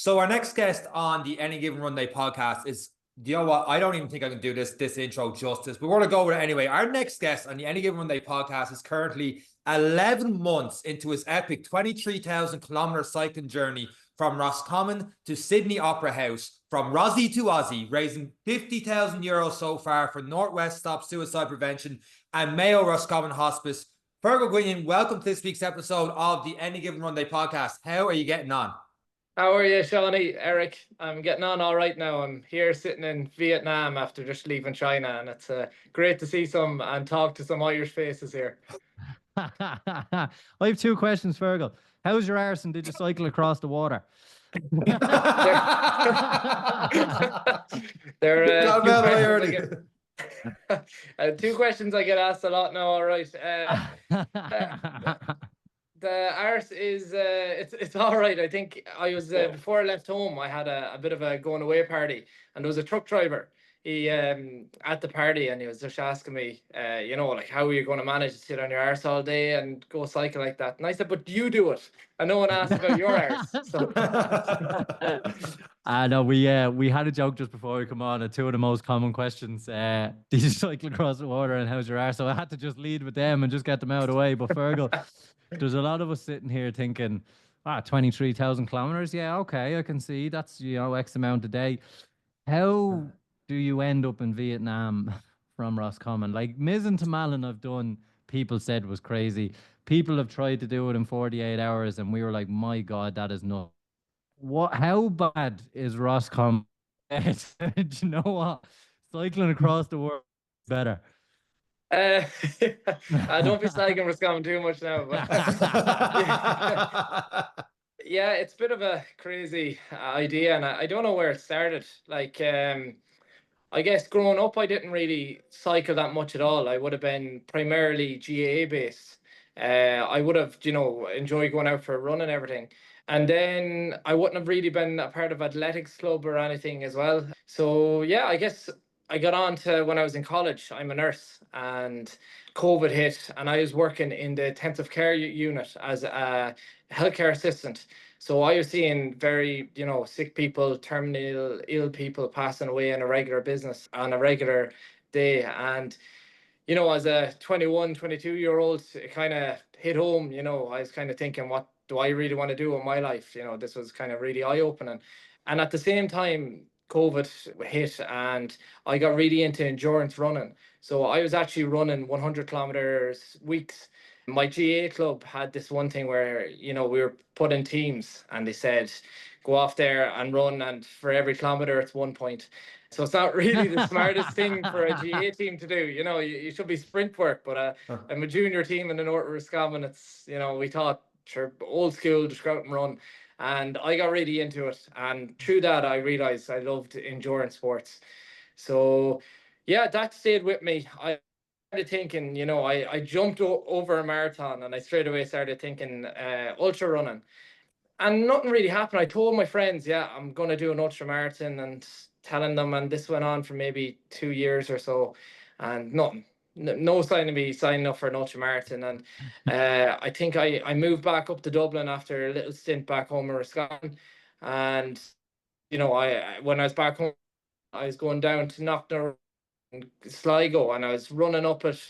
So our next guest on the Any Given Run Day podcast is, you know what? I don't even think I can do this intro justice, but we're going to go with it anyway. Our next guest on the Any Given Run Day podcast is currently 11 months into his epic 23,000 kilometer cycling journey from Roscommon to Sydney Opera House, from Rossie to Aussie, raising €50,000 so far for Northwest Stop Suicide Prevention and Mayo Roscommon Hospice. Fergal Guihen, welcome to this week's episode of the Any Given Run Day podcast. How are you getting on? How are you, Shawnee? Eric, I'm getting on all right now. I'm here sitting in Vietnam after just leaving China, and it's great to see some and talk to some Irish faces here. I have two questions, Fergal. How's your arse and did you cycle across the water? Two questions I get asked a lot now. All right. The arse is it's all right. I think I was before I left home, I had a bit of a going away party, and there was a truck driver. He at the party, and he was just asking me, like, how are you going to manage to sit on your arse all day and go cycle like that? And I said, but you do it, and no one asked about your arse. So. No, we had a joke just before we come on. Two of the most common questions: did you cycle across the water, and how's your arse? So I had to just lead with them and just get them out of the way. But Fergal. There's a lot of us sitting here thinking, 23,000 kilometers. Yeah, okay, I can see that's, X amount a day. How do you end up in Vietnam from Roscommon? Like Miz and Tamalin I've done, people said was crazy. People have tried to do it in 48 hours, and we were like, my God, that is not. How bad is Roscommon? Do you know what? Cycling across the world is better. I don't be slagging Roscommon too much now, but yeah, it's a bit of a crazy idea, and I don't know where it started. Like, I guess growing up, I didn't really cycle that much at all. I would have been primarily GAA based. I would have, enjoyed going out for a run and everything. And then I wouldn't have really been a part of athletics club or anything as well. So yeah, I guess I got on to when I was in college. I'm a nurse, and COVID hit, and I was working in the intensive care unit as a healthcare assistant. So I was seeing very, sick people, terminal ill people passing away on a regular day. And, as a 21, 22-year-old, it kind of hit home. I was kind of thinking, what do I really want to do in my life? This was kind of really eye-opening. And at the same time, COVID hit, and I got really into endurance running. So I was actually running 100 kilometers weeks. My GA club had this one thing where, we were put in teams, and they said, go off there and run, and for every kilometer, it's 1 point. So it's not really the smartest thing for a GA team to do. You should be sprint work, but I'm a junior team in the North Roscommon. It's, we thought, sure, old school, just go out and run. And I got really into it. And through that, I realized I loved endurance sports. So, yeah, that stayed with me. I started thinking, I jumped over a marathon, and I straight away started thinking ultra running. And nothing really happened. I told my friends, I'm going to do an ultra marathon, and telling them, and this went on for maybe 2 years or so, and nothing. No sign of me signing up for an ultra marathon. And I think I moved back up to Dublin after a little stint back home in Roscommon. And, when I was back home, I was going down to Knockner and Sligo, and I was running up it,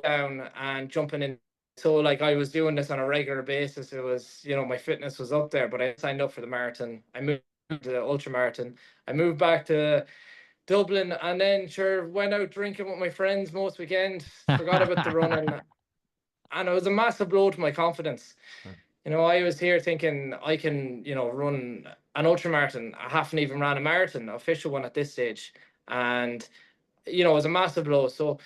down and jumping in. So like I was doing this on a regular basis. It was, my fitness was up there, but I signed up for the marathon. I moved to the ultra marathon. I moved back to Dublin, and then went out drinking with my friends most weekends, forgot about the running, and it was a massive blow to my confidence. I was here thinking I can, run an ultramarathon. I haven't even ran a marathon, an official one at this stage, and it was a massive blow. So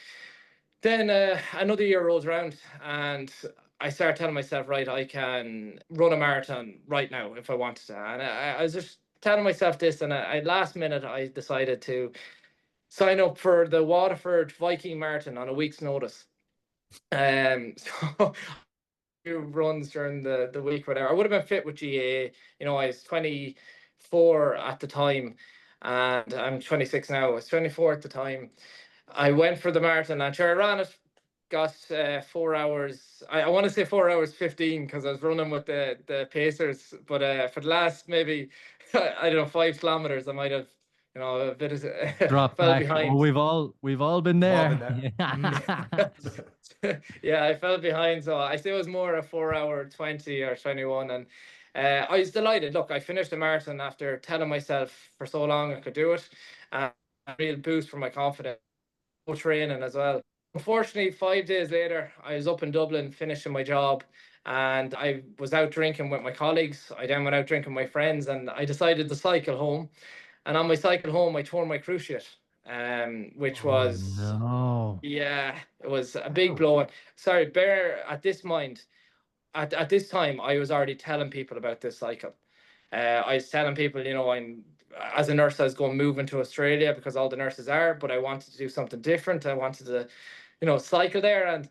then another year rolls around, and I started telling myself, right, I can run a marathon right now if I wanted to, and I was just telling myself this, and last minute I decided to sign up for the Waterford Viking Marathon on a week's notice. So few runs during the week, whatever. I would have been fit with GAA. I was 24 at the time, and I'm 26 now. I was 24 at the time. I went for the marathon, and I ran it got 4 hours. I want to say 4 hours 15 because I was running with the Pacers. But for the last maybe I don't know 5 kilometers, I might have a bit of Drop fell back. Oh, behind. we've all been We've all there. been there. Yeah, I fell behind. So I say it was more a 4 hour 20 or 21, and I was delighted. Look, I finished the marathon after telling myself for so long I could do it, and a real boost for my confidence. Training as well. Unfortunately, 5 days later, I was up in Dublin finishing my job, and I was out drinking with my colleagues. I then went out drinking with my friends, and I decided to cycle home. And on my cycle home, I tore my cruciate, which Oh was, no. yeah, it was a big blow. Sorry, bear at this mind. At this time, I was already telling people about this cycle. I was telling people, I'm as a nurse, I was going moving to Australia because all the nurses are, but I wanted to do something different. I wanted to, cycle there. And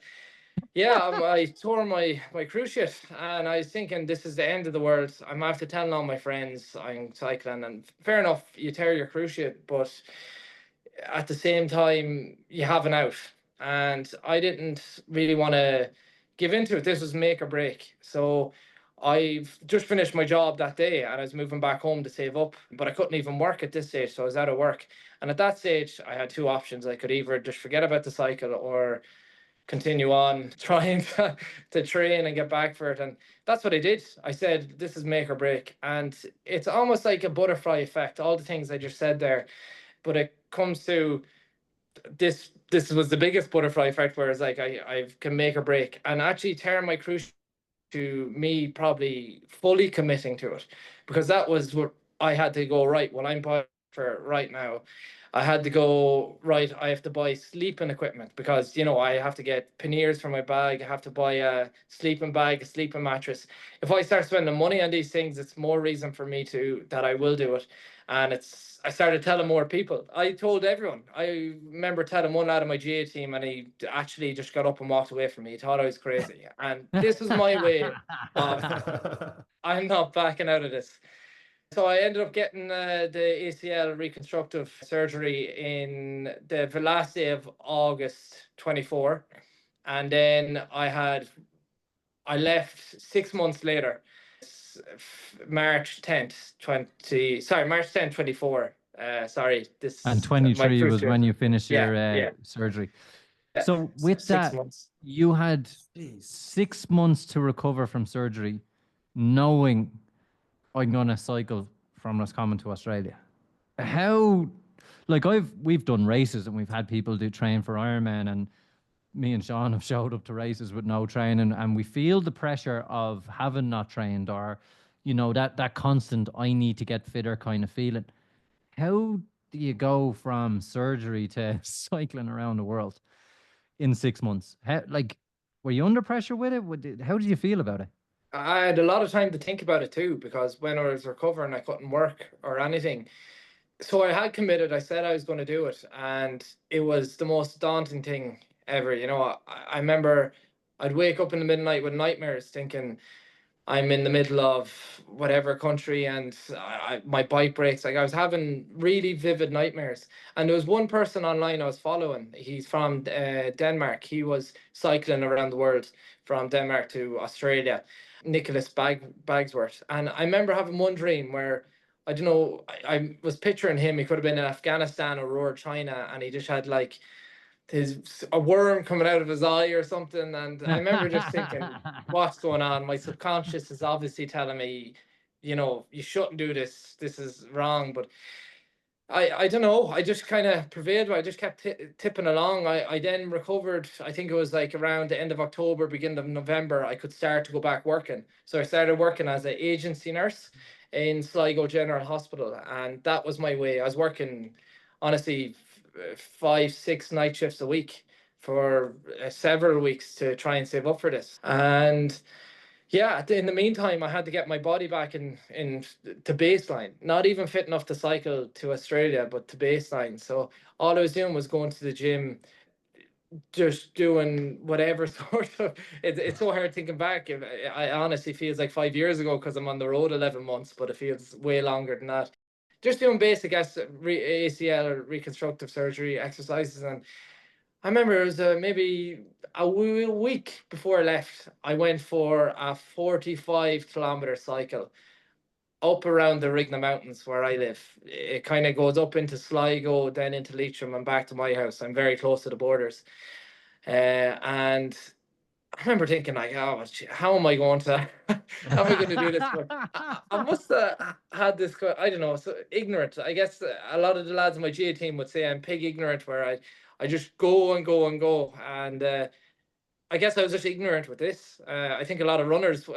yeah, I tore my cruciate, and I was thinking this is the end of the world. I'm after telling all my friends I'm cycling, and fair enough, you tear your cruciate, but at the same time, you have an out. And I didn't really want to give into it. This was make or break. So I've just finished my job that day, and I was moving back home to save up, but I couldn't even work at this stage. So I was out of work. And at that stage, I had two options. I could either just forget about the cycle or continue on trying to train and get back for it. And that's what I did. I said, this is make or break. And it's almost like a butterfly effect, all the things I just said there. But it comes to this was the biggest butterfly effect, where it's like I can make or break, and actually tearing my cruciate to me probably fully committing to it, because that was what I had to go, right, well, I'm for right now. I had to go, right, I have to buy sleeping equipment because I have to get panniers for my bag. I have to buy a sleeping bag, a sleeping mattress. If I start spending money on these things, it's more reason for me that I will do it. And I started telling more people. I told everyone. I remember telling one lad of my GA team, and he actually just got up and walked away from me. He thought I was crazy. And this was my way of, I'm not backing out of this. So I ended up getting the ACL reconstructive surgery in the last day of August 24. And then I left 6 months later. March 10th, 24. Sorry, And my 23 first was year. when you finished your Yeah. surgery. So with 6 that, months. you had Jeez. 6 months to recover from surgery, knowing I'm gonna cycle from Roscommon to Australia. How, like we've done races and we've had people do train for Ironman, and me and Sean have showed up to races with no training, and we feel the pressure of having not trained, or that constant I need to get fitter kind of feeling. How do you go from surgery to cycling around the world in 6 months? How, were you under pressure with it? How did you feel about it? I had a lot of time to think about it too, because when I was recovering, I couldn't work or anything. So I had committed. I said I was going to do it, and it was the most daunting thing ever. I remember I'd wake up in the midnight with nightmares, thinking I'm in the middle of whatever country, and my bike breaks. Like, I was having really vivid nightmares. And there was one person online I was following. He's from Denmark. He was cycling around the world from Denmark to Australia, Nicholas Bagsworth. And I remember having one dream where, I don't know, I was picturing him. He could have been in Afghanistan or rural China, and he just had like a worm coming out of his eye or something. And I remember just thinking, what's going on? My subconscious is obviously telling me, you shouldn't do this. This is wrong. But I don't know. I just kind of prevailed. I just kept tipping along. I then recovered. I think it was like around the end of October, beginning of November, I could start to go back working. So I started working as an agency nurse in Sligo General Hospital. And that was my way. I was working, honestly, 5, 6 night shifts a week for several weeks to try and save up for this. And yeah, in the meantime, I had to get my body back in to baseline. Not even fit enough to cycle to Australia, but to baseline. So all I was doing was going to the gym, just doing whatever sort of. It's so hard thinking back. I honestly feels like 5 years ago, because I'm on the road 11 months, but it feels way longer than that. Just doing basic ACL or reconstructive surgery exercises. And I remember it was maybe a week before I left, I went for a 45-kilometer cycle up around the Rigna Mountains where I live. It kind of goes up into Sligo, then into Leitrim, and back to my house. I'm very close to the borders. And I remember thinking, like, oh, how am I going to, how am I going to do this? I must have had this, I don't know, so ignorant. I guess a lot of the lads in my GA team would say I'm pig ignorant, where I just go and go and go. And I guess I was just ignorant with this. I think a lot of runners,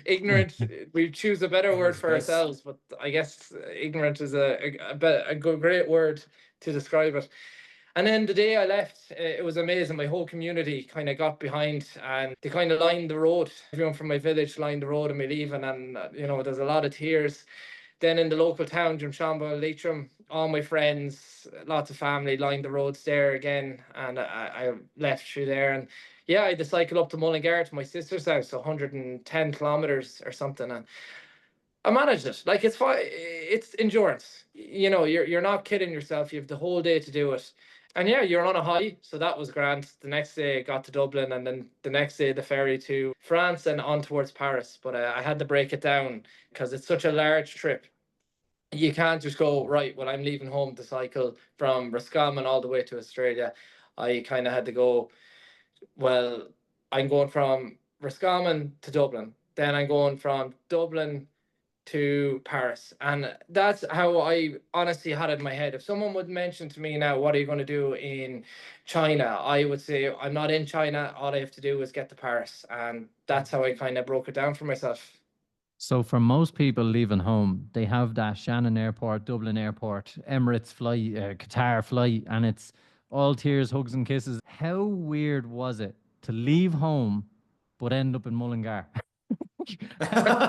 ignorant, we choose a better word for ourselves, but I guess ignorant is a great word to describe it. And then the day I left, it was amazing. My whole community kind of got behind, and they kind of lined the road. Everyone from my village lined the road and me leaving, and there's a lot of tears. Then in the local town, Drumshanbo, Leitrim, all my friends, lots of family lined the roads there again, and I left through there. And yeah, I had to cycle up to Mullingar to my sister's house, 110 kilometers or something, and I managed it. Like, it's fine. It's endurance. You're not kidding yourself. You have the whole day to do it. And yeah, you're on a high, so that was grand. The next day I got to Dublin, and then the next day the ferry to France and on towards Paris. But I had to break it down because it's such a large trip. You can't just go, right, well, I'm leaving home to cycle from Roscommon all the way to Australia. I kind of had to go, well, I'm going from Roscommon to Dublin. Then I'm going from Dublin to Paris. And that's how I honestly had it in my head. If someone would mention to me now, what are you going to do in China? I would say, I'm not in China. All I have to do is get to Paris. And that's how I kind of broke it down for myself. So for most people leaving home, they have that Shannon Airport, Dublin Airport, Emirates flight, Qatar flight, and it's all tears, hugs and kisses. How weird was it to leave home but end up in Mullingar? How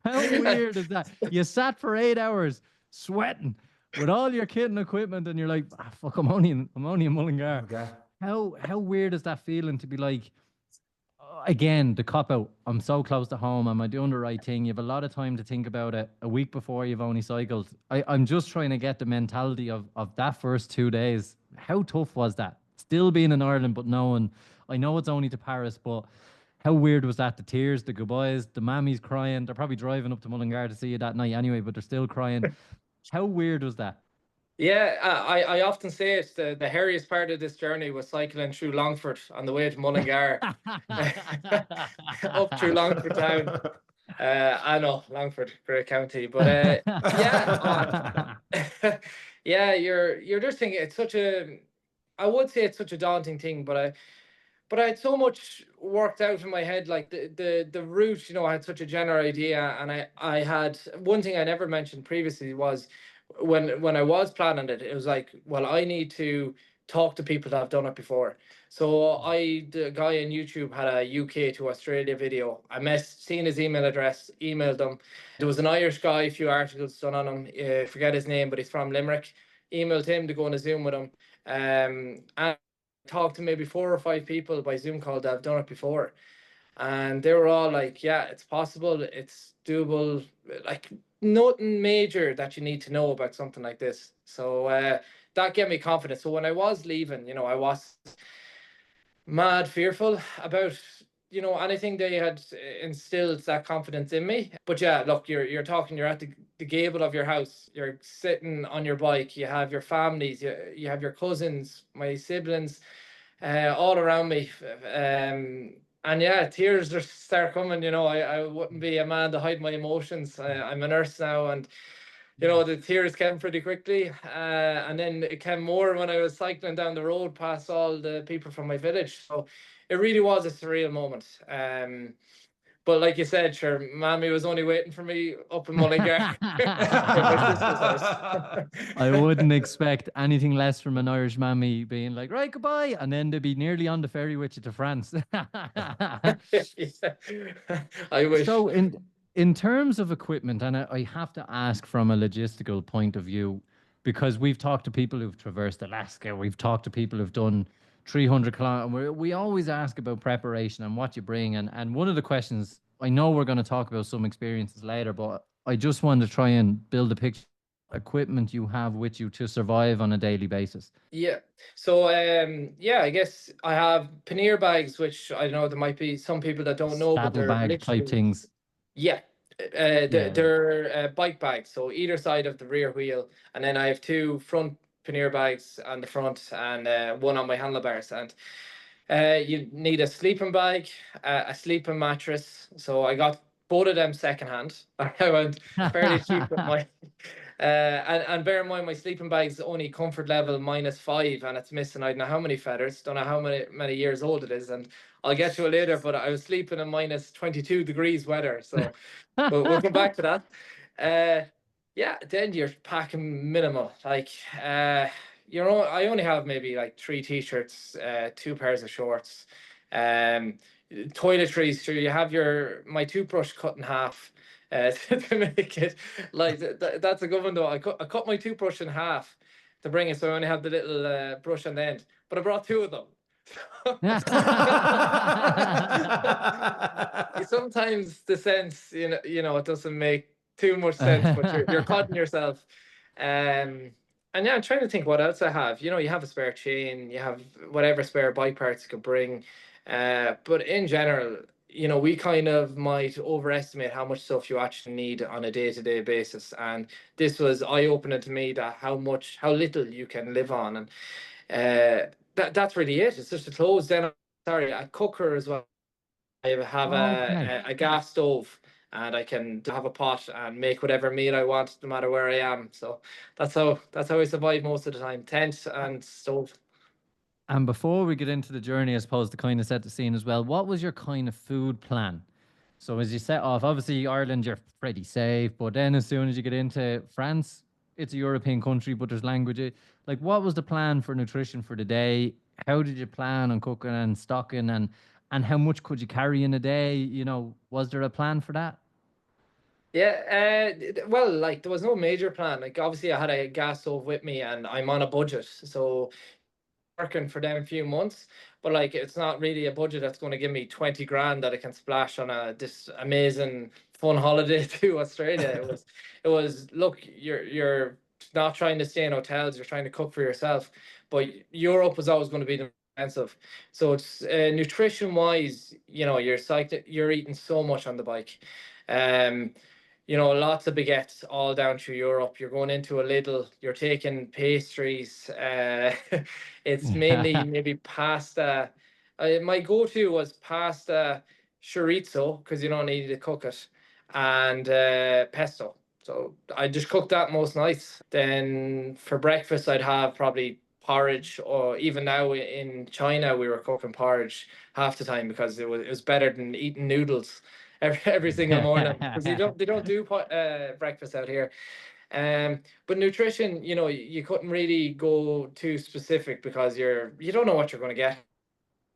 weird is that? You sat for 8 hours sweating with all your kit and equipment, and you're like, fuck, I'm only in Mullingar. Okay. How weird is that feeling to be like, again, the cop out, I'm so close to home, am I doing the right thing? You have a lot of time to think about it a week before you've only cycled. I'm just trying to get the mentality of that first 2 days. How tough was that? Still being in Ireland, but knowing, I know it's only to Paris, but how weird was that? The tears, the goodbyes, the mammies crying. They're probably driving up to Mullingar to see you that night anyway, but they're still crying. How weird was that? Yeah, I often say it's the hairiest part of this journey was cycling through Longford on the way to Mullingar. Up through Longford town. I know, Longford, great county. But yeah, you're just thinking I would say it's such a daunting thing, but I had so much worked out in my head, like the route, I had such a general idea. And I had one thing I never mentioned previously was when I was planning it, it was like, well, I need to talk to people that have done it before. So the guy on YouTube had a UK to Australia video. I seen his email address, emailed him. There was an Irish guy, a few articles done on him. Forget his name, but he's from Limerick. Emailed him to go on a Zoom with him. And talked to maybe 4 or 5 people by Zoom call that have done it before. And they were all like, yeah, it's possible, it's doable, like nothing major that you need to know about something like this. So that gave me confidence. So when I was leaving, I was mad fearful about, anything. They had instilled that confidence in me. But yeah, look, you're talking, you're at the gable of your house, you're sitting on your bike, you have your families, you have your cousins, my siblings, all around me. And yeah, tears just start coming. I wouldn't be a man to hide my emotions. I'm a nurse now, and the tears came pretty quickly. And then it came more when I was cycling down the road past all the people from my village. So it really was a surreal moment. But like you said, sure, Mammy was only waiting for me up in Mullingar. I wouldn't expect anything less from an Irish mammy being like, right, goodbye, and then they'd be nearly on the ferry with you to France. I wish. So in terms of equipment, and I have to ask from a logistical point of view, because we've talked to people who've traversed Alaska, we've talked to people who've done 300 kilometers. We always ask about preparation and what you bring. And one of the questions, I know we're going to talk about some experiences later, but I just wanted to try and build a picture equipment you have with you to survive on a daily basis? Yeah. So yeah, I guess I have pannier bags, which I know there might be some people that don't know, but they're Saddlebag type literally, things. yeah. Yeah. They're bike bags, so either side of the rear wheel, and then I have two front pannier bags on the front and one on my handlebars. And you need a sleeping bag, a sleeping mattress. So I got both of them secondhand. I went fairly cheap with my. And bear in mind, my sleeping bag's only comfort level -5, and it's missing I don't know how many feathers. Don't know how many years old it is, and I'll get to it later. But I was sleeping in -22 degrees weather, so we'll come back to that. Yeah, then you're packing minimal. Like, I only have maybe like 3 t-shirts, 2 pairs of shorts, toiletries. Sure, you have my toothbrush cut in half, to make it like that's a good one though. I cut my toothbrush in half to bring it, so I only have the little brush on the end. But I brought 2 of them. Sometimes the sense, it doesn't make too much sense, but you're cutting yourself. And yeah, I'm trying to think what else I have. You have a spare chain, you have whatever spare bike parts you could bring. But in general, we kind of might overestimate how much stuff you actually need on a day-to-day basis. And this was eye-opening to me that how little you can live on. And that's really it. It's just the clothes. Then, sorry, a cooker as well. I have Okay. a gas stove, and I can have a pot and make whatever meal I want, no matter where I am. So that's how I survive most of the time. Tent and stove. And before we get into the journey, I suppose to kind of set the scene as well, what was your kind of food plan? So as you set off, obviously Ireland, you're pretty safe, but then as soon as you get into France, it's a European country, but there's language. Like, what was the plan for nutrition for the day? How did you plan on cooking and stocking, and how much could you carry in a day? Was there a plan for that? Yeah, well, like there was no major plan. Like obviously I had a gas stove with me and I'm on a budget. So working for them a few months, but like it's not really a budget that's going to give me 20 grand that I can splash on this amazing fun holiday to Australia. It was look, you're not trying to stay in hotels, you're trying to cook for yourself, but Europe was always going to be the expensive. So it's nutrition wise, you're eating so much on the bike. Um lots of baguettes all down through Europe. You're going into a Lidl, you're taking pastries. It's mainly maybe pasta. My go-to was pasta chorizo, because you don't need to cook it, and pesto. So I just cooked that most nights. Then for breakfast, I'd have probably porridge, or even now in China, we were cooking porridge half the time because it was better than eating noodles every single morning, because they don't do breakfast out here. But nutrition, you couldn't really go too specific because you don't know what you're going to get.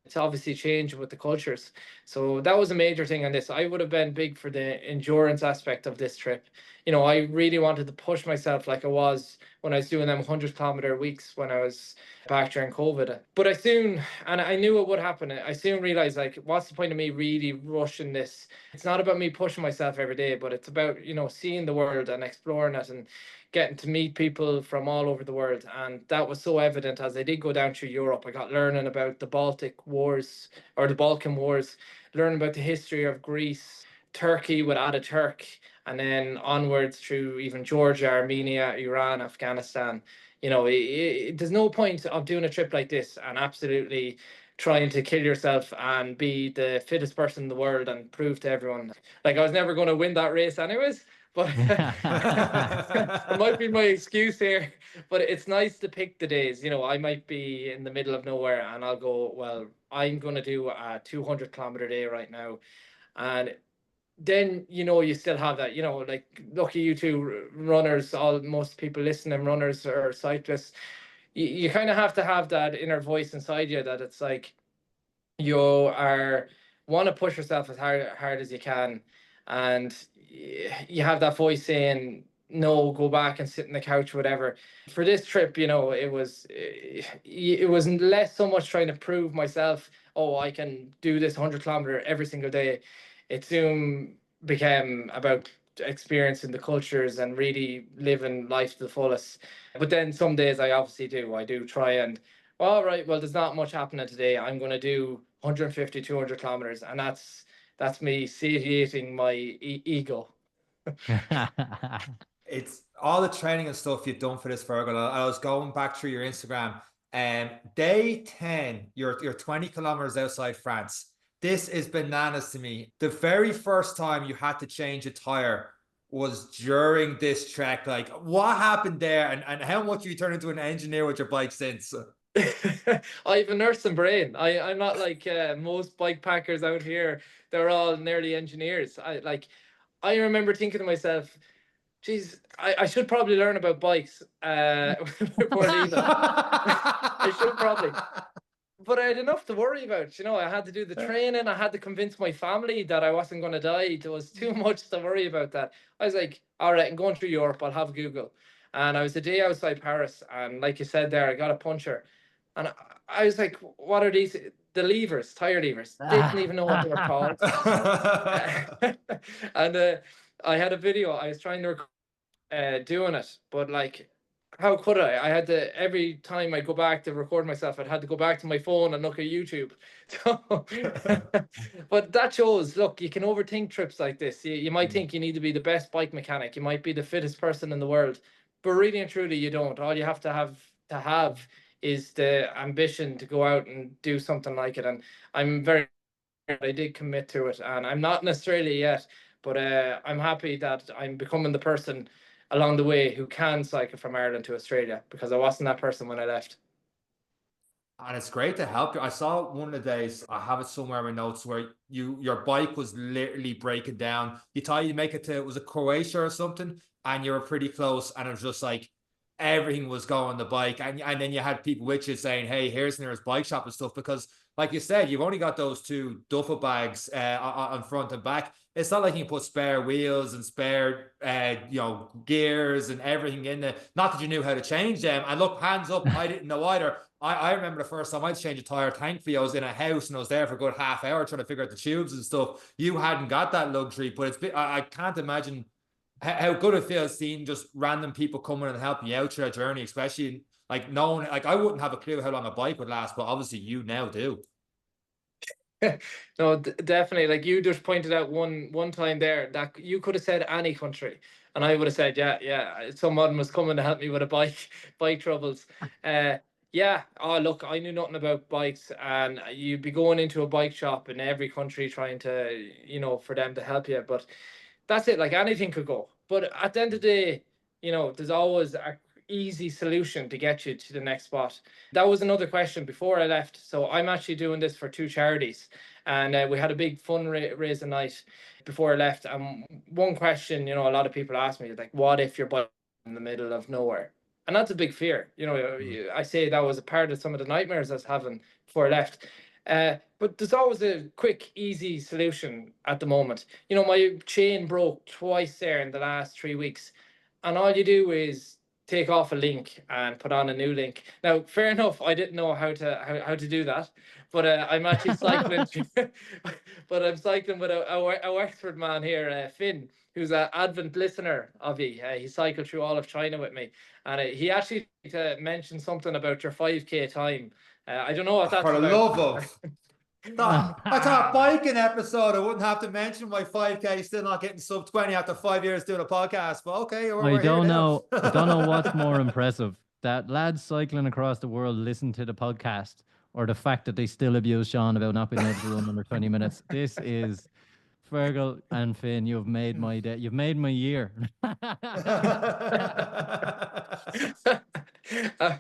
It's obviously changed with the cultures. So that was a major thing on this. I would have been big for the endurance aspect of this trip. I really wanted to push myself like I was when I was doing them 100-kilometer weeks when I was back during COVID. But and I knew it would happen. I soon realized, like, what's the point of me really rushing this? It's not about me pushing myself every day, but it's about, seeing the world and exploring it and getting to meet people from all over the world. And that was so evident as I did go down through Europe. I got learning about the Baltic Wars, or the Balkan Wars, learning about the history of Greece, Turkey with Ataturk, and then onwards through even Georgia, Armenia, Iran, Afghanistan. There's no point of doing a trip like this and absolutely trying to kill yourself and be the fittest person in the world and prove to everyone. Like, I was never going to win that race anyways, but it might be my excuse here. But it's nice to pick the days. I might be in the middle of nowhere and I'll go, well, I'm going to do a 200-kilometer day right now. And then you still have that, like, lucky you two runners, most people listening, runners or cyclists, you kind of have to have that inner voice inside you that it's like you want to push yourself as hard as you can, and you have that voice saying no, go back and sit in the couch, whatever. For this trip, it was less so much trying to prove myself, oh, I can do this 100-kilometer every single day. It soon became about experiencing the cultures and really living life to the fullest. But then some days I obviously do. I do try and, all right, well, there's not much happening today. I'm going to do 150, 200 kilometers. And that's me satiating my ego. It's all the training and stuff you've done for this, Fergal. I was going back through your Instagram, and day 10, you're 20 kilometers outside France. This is bananas to me. The very first time you had to change a tire was during this trek. Like, what happened there, and how much you turned into an engineer with your bike since? I have a nursing brain. I'm not like most bike packers out here. They're all nearly engineers. I remember thinking to myself, geez, I should probably learn about bikes before leaving. I should probably. But I had enough to worry about. You know, I had to do the training. I had to convince my family that I wasn't going to die. There was too much to worry about that. I was like, all right, I'm going through Europe. I'll have Google. And I was a day outside Paris. And like you said there, I got a puncture. And I was like, what are these? The levers, tire levers. Didn't even know what they were called. And I had a video. I was trying to record doing it. But like, how could I? I had to, every time I go back to record myself, I'd had to go back to my phone and look at YouTube. So, but that shows, look, you can overthink trips like this. You might think you need to be the best bike mechanic. You might be the fittest person in the world, but really and truly, you don't. All you have to have is the ambition to go out and do something like it. And I did commit to it, and I'm not in Australia yet, but I'm happy that I'm becoming the person along the way who can cycle from Ireland to Australia, because I wasn't that person when I left. And it's great to help you. I saw one of the days, I have it somewhere in my notes, where your bike was literally breaking down. You thought you'd make it to, was it Croatia or something? And you were pretty close, and it was just like everything was going on the bike. And then you had people with you saying, hey, here's the nearest bike shop and stuff, because like you said, you've only got those two duffel bags on front and back. It's not like you can put spare wheels and spare, gears and everything in there. Not that you knew how to change them. And look, hands up, I didn't know either. I remember the first time I had to change a tire. Thankfully, I was in a house and I was there for a good half hour trying to figure out the tubes and stuff. You hadn't got that luxury, but I can't imagine how good it feels seeing just random people coming and helping you out through a journey, especially like knowing, like I wouldn't have a clue how long a bike would last, but obviously you now do. No, definitely. Like you just pointed out one time there that you could have said any country, and I would have said, yeah, someone was coming to help me with a bike troubles. Yeah. Oh, look, I knew nothing about bikes, and you'd be going into a bike shop in every country trying to, for them to help you. But that's it. Like anything could go. But at the end of the day, there's always a easy solution to get you to the next spot. That was another question before I left. So I'm actually doing this for two charities, and we had a big fundraising night before I left. And one question, a lot of people ask me, like, what if you're in the middle of nowhere? And that's a big fear. I say that was a part of some of the nightmares I was having before I left. But there's always a quick, easy solution at the moment. My chain broke twice there in the last 3 weeks. And all you do is take off a link and put on a new link. Now, fair enough, I didn't know how to do that, but I'm actually cycling. But I'm cycling with a Wexford man here, Finn, who's an avid listener of you. He cycled through all of China with me, and he actually mentioned something about your 5K time. I don't know what that's For the about. love of. I thought biking episode, I wouldn't have to mention my 5K still not getting sub 20 after 5 years doing a podcast. But okay, we're I don't here know. now. I don't know what's more impressive, that lads cycling across the world listen to the podcast, or the fact that they still abuse Sean about not being able to run under 20 minutes. This is Fergal and Finn. You've made my day. You've made my year.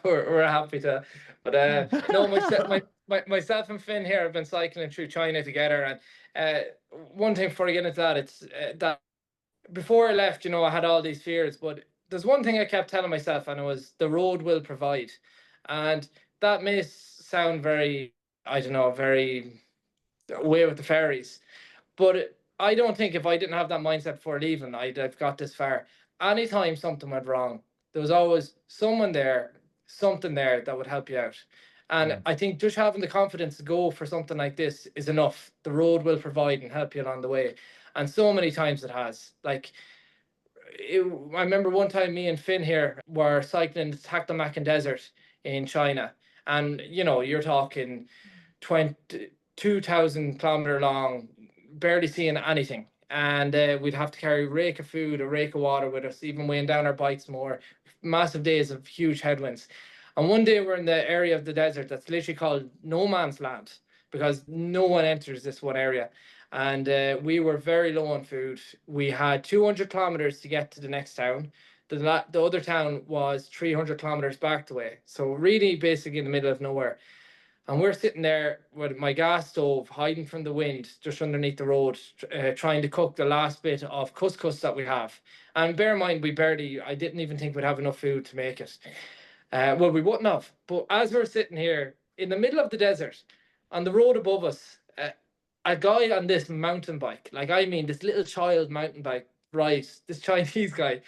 We're happy to, but no, myself and Finn here have been cycling through China together. And one thing before I get into that, it's that before I left, I had all these fears, but there's one thing I kept telling myself, and it was the road will provide. And that may sound very, I don't know, very away with the fairies, but I don't think if I didn't have that mindset before leaving, I'd have got this far. Anytime something went wrong, there was always something there that would help you out. And I think just having the confidence to go for something like this is enough. The road will provide and help you along the way. And so many times it has. Like, I remember one time me and Finn here were cycling the Taklamakan Desert in China. And, you know, you're talking 2,000 kilometer long, barely seeing anything. And we'd have to carry a rake of food, a rake of water with us, even weighing down our bikes more. Massive days of huge headwinds. And one day we're in the area of the desert that's literally called no man's land because no one enters this one area. And we were very low on food. We had 200 kilometers to get to the next town. The other town was 300 kilometers back the way. So really basically in the middle of nowhere. And we're sitting there with my gas stove hiding from the wind just underneath the road, trying to cook the last bit of couscous that we have. And bear in mind, I didn't even think we'd have enough food to make it. Well, we wouldn't have. But as we're sitting here in the middle of the desert, on the road above us, a guy on this mountain bike, like I mean, this little child mountain bike, rides, this Chinese guy,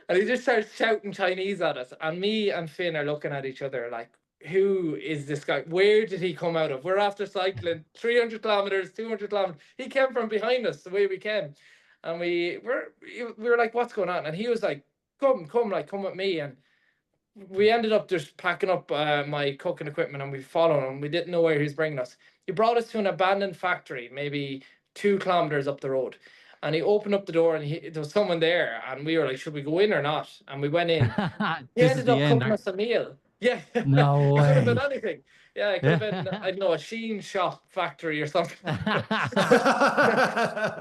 and he just starts shouting Chinese at us. And me and Finn are looking at each other like, who is this guy? Where did he come out of? We're after cycling 300 kilometers, 200 kilometers. He came from behind us the way we came. And we were like, what's going on? And he was like, come, like, come with me. And we ended up just packing up my cooking equipment and we followed him. We didn't know where he was bringing us. He brought us to an abandoned factory, maybe 2 kilometers up the road. And he opened up the door and there was someone there. And we were like, should we go in or not? And we went in. He ended up cooking us a meal. Yeah. No It could have way. been anything. Yeah, it could have been, I don't know, a Sheen shop factory or something.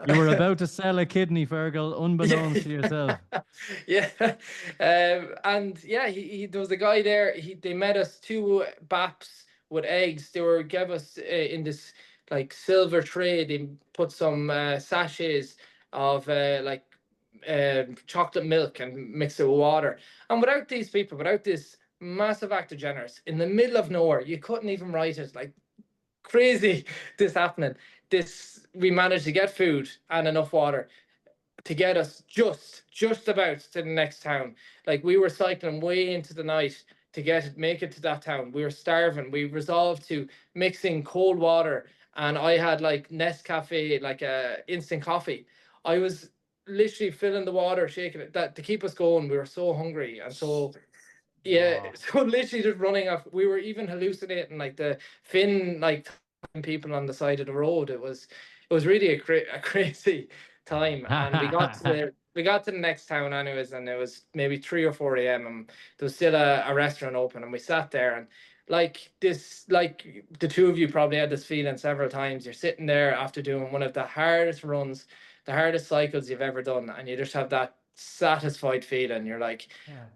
You were about to sell a kidney, Fergal, unbeknownst to yourself. Yeah. And yeah, there was a guy there. They met us 2 baps with eggs. They gave us in this like silver tray. They put some sachets of chocolate milk and mixed it with water. And without these people, without this massive act of generous in the middle of nowhere, you couldn't even write it. Like crazy, this happening. We managed to get food and enough water to get us just about to the next town. Like we were cycling way into the night to make it to that town. We were starving. We resolved to mixing cold water, and I had like Nescafe, like a instant coffee. I was literally filling the water, shaking it that to keep us going. We were so hungry and so. Yeah, Wow. so literally just running off. We were even hallucinating like the Finn, like people on the side of the road. It was really a crazy time. And we got to the next town anyways, and it was maybe 3 or 4 a.m. and there was still a restaurant open, and we sat there and like the 2 of you probably had this feeling several times. You're sitting there after doing one of the hardest runs, the hardest cycles you've ever done, and you just have that satisfied feeling. You're like,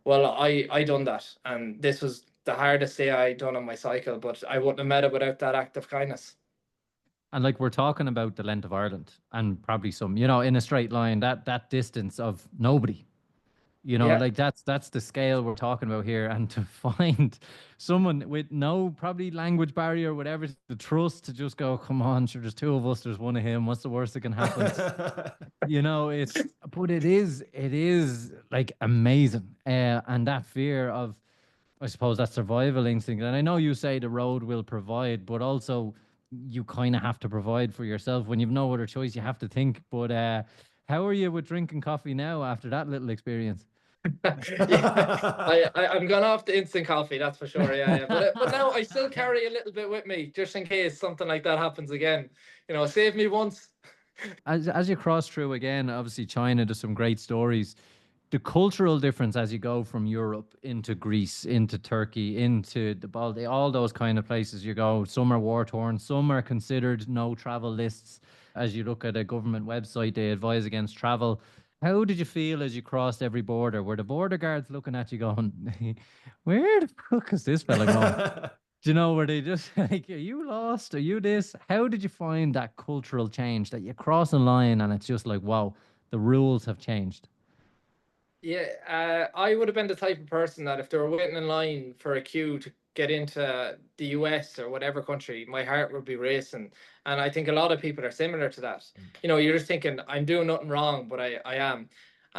well, I done that, and this was the hardest day I done on my cycle, but I wouldn't have met it without that act of kindness. And like we're talking about the length of Ireland and probably some, you know, in a straight line, that distance of nobody. You know, Yeah. like that's the scale we're talking about here. And to find someone with no probably language barrier, whatever, the trust to just go, come on, sure, there's 2 of us, there's 1 of him. What's the worst that can happen? You know, but it is like amazing. And that fear of, I suppose, that survival instinct. And I know you say the road will provide, but also you kind of have to provide for yourself. When you've no other choice, you have to think. But how are you with drinking coffee now after that little experience? Yeah, I'm gone off the instant coffee, that's for sure. Yeah. But now I still carry a little bit with me just in case something like that happens again. You know, save me once. As you cross through again, obviously China, there's some great stories. The cultural difference as you go from Europe into Greece, into Turkey, into the Baltic, all those kind of places you go, some are war torn, some are considered no travel lists. As you look at a government website, they advise against travel. How did you feel as you crossed every border? Were the border guards looking at you going, where the fuck is this fella going? Do you know, were they just like, are you lost? Are you this? How did you find that cultural change that you cross a line and it's just like, wow, the rules have changed? Yeah, I would have been the type of person that if they were waiting in line for a queue to get into the US or whatever country, my heart would be racing. And I think a lot of people are similar to that. You know, you're just thinking, I'm doing nothing wrong, but I am.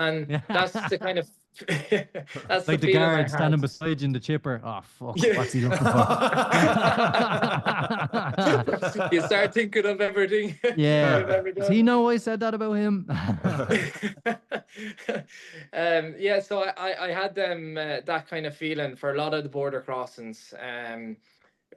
And that's the kind of that's the Like the feeling I guard standing had. beside you in the chipper. Oh fuck! Yeah. What's he looking for? You start thinking of everything you've Yeah. ever Does he done. know I said that about him? Yeah, so I had them that kind of feeling for a lot of the border crossings.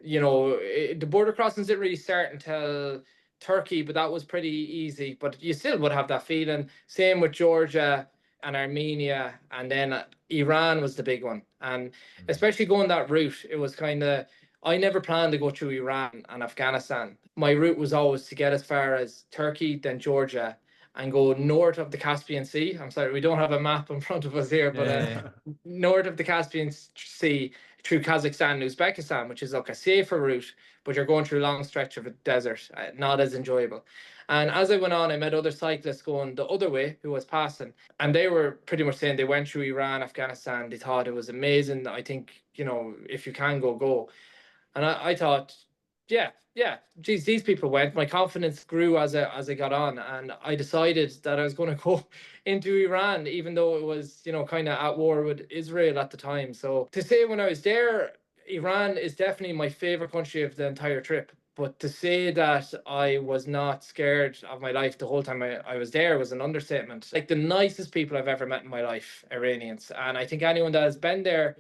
The border crossings didn't really start until Turkey, but that was pretty easy. But you still would have that feeling. Same with Georgia and Armenia, and then Iran was the big one. And especially going that route, it was kind of, I never planned to go through Iran and Afghanistan. My route was always to get as far as Turkey, then Georgia, and go north of the Caspian Sea. I'm sorry, we don't have a map in front of us here, but Yeah. north of the Caspian Sea through Kazakhstan and Uzbekistan, which is like a safer route, but you're going through a long stretch of a desert, not as enjoyable. And as I went on, I met other cyclists going the other way who was passing, and they were pretty much saying they went through Iran, Afghanistan. They thought it was amazing. I think, if you can go, go. And I thought, yeah, geez, these people went. My confidence grew as I got on, and I decided that I was going to go into Iran, even though it was, kind of at war with Israel at the time. So to say when I was there, Iran is definitely my favorite country of the entire trip. But to say that I was not scared of my life the whole time I was there was an understatement. Like the nicest people I've ever met in my life, Iranians. And I think anyone that has been there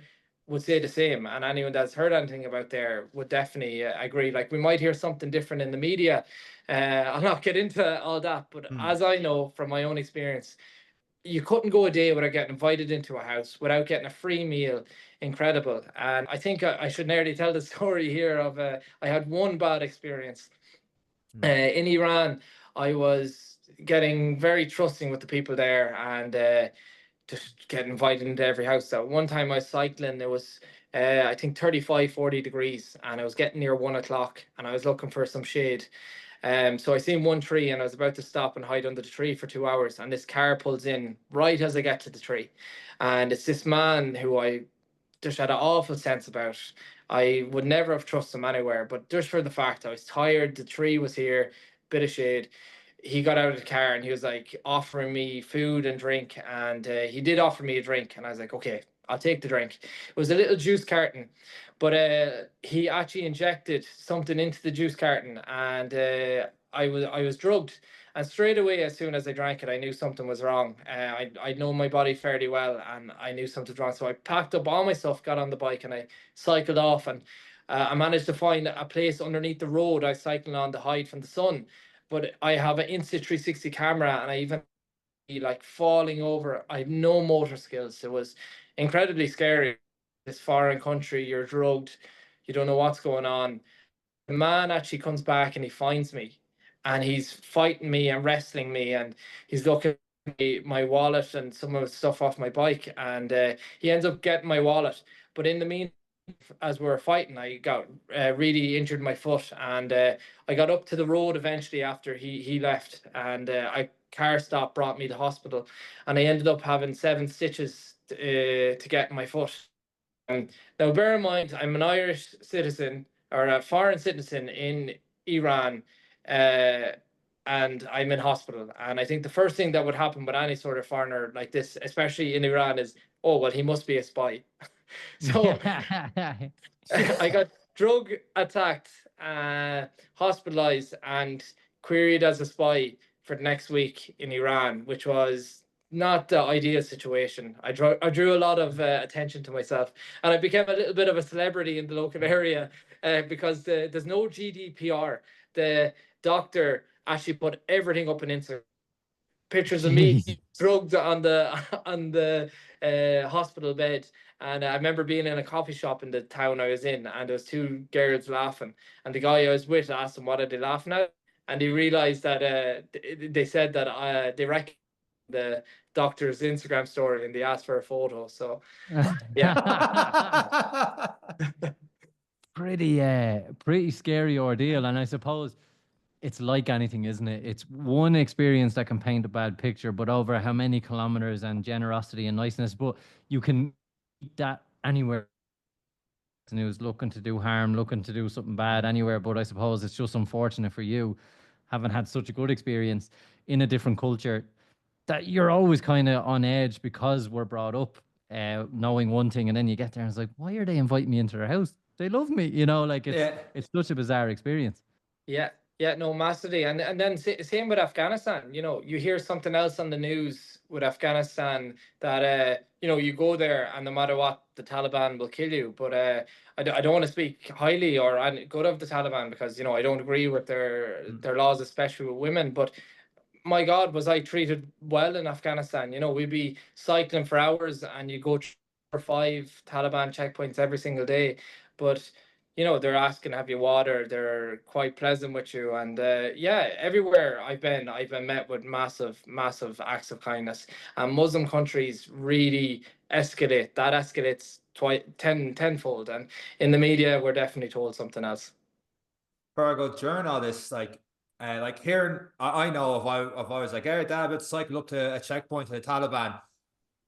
would say the same, and anyone that's heard anything about there would definitely agree. Like we might hear something different in the media. I'll not get into all that, but as I know from my own experience, you couldn't go a day without getting invited into a house, without getting a free meal. Incredible. And I think I should nearly tell the story here of I had one bad experience. In Iran. I was getting very trusting with the people there, and just get invited into every house. So one time I was cycling, it was I think 35, 40 degrees, and I was getting near 1 o'clock, and I was looking for some shade. So I seen one tree, and I was about to stop and hide under the tree for 2 hours, and this car pulls in right as I get to the tree. And it's this man who I just had an awful sense about. I would never have trusted him anywhere, but just for the fact I was tired, the tree was here, bit of shade. He got out of the car and he was like offering me food and drink, and he did offer me a drink, and I was like, okay, I'll take the drink. It was a little juice carton, but he actually injected something into the juice carton, and I was drugged. And straight away, as soon as I drank it, I knew something was wrong. I know my body fairly well, and I knew something was wrong. So I packed up all my stuff, got on the bike, and I cycled off. And I managed to find a place underneath the road I was cycling on to hide from the sun. But I have an Insta360 camera, and I even like falling over. I have no motor skills. It was incredibly scary. This foreign country, you're drugged, you don't know what's going on. The man actually comes back and he finds me, and he's fighting me and wrestling me, and he's looking at my wallet and some of the stuff off my bike, and he ends up getting my wallet. But in the meantime, as we were fighting, I got really injured my foot, and I got up to the road eventually after he left, and I car stop brought me to hospital, and I ended up having 7 stitches to get in my foot. Now, bear in mind, I'm an Irish citizen or a foreign citizen in Iran, uh, and I'm in hospital. And I think the first thing that would happen with any sort of foreigner like this, especially in Iran, is, oh, well, he must be a spy. So I got drug attacked, hospitalized, and queried as a spy for the next week in Iran, which was not the ideal situation. I drew a lot of attention to myself, and I became a little bit of a celebrity in the local area because there's no GDPR. The doctor actually put everything up on Instagram. Pictures of me Jeez. drugged on the on the hospital bed. And I remember being in a coffee shop in the town I was in, and there was two girls laughing. And the guy I was with asked them what are they laughing at, and he realized that they said that they recognized the doctor's Instagram story, and they asked for a photo. So yeah. Pretty scary ordeal. And I suppose it's like anything, isn't it? It's one experience that can paint a bad picture, but over how many kilometers and generosity and niceness, but you can eat that anywhere. And who's looking to do harm, looking to do something bad anywhere. But I suppose it's just unfortunate for you, having had such a good experience in a different culture. that you're always kind of on edge because we're brought up knowing one thing, and then you get there and it's like, why are they inviting me into their house? They love me, you know, like Yeah. it's such a bizarre experience. Yeah, yeah, no, massively, and then same with Afghanistan. You know, you hear something else on the news with Afghanistan that you know, you go there and no matter what, the Taliban will kill you. But I don't want to speak highly or good of the Taliban because you know I don't agree with their laws, especially with women. But my God, was I treated well in Afghanistan? You know, we'd be cycling for hours and you go for 5 Taliban checkpoints every single day. But, you know, they're asking, have you water? They're quite pleasant with you. And yeah, everywhere I've been met with massive, massive acts of kindness. And Muslim countries really escalate. That escalates tenfold. And in the media, we're definitely told something else. Fergal, during all this, like hearing, I know if I was like, hey, Dad, let's cycle up to a checkpoint to the Taliban.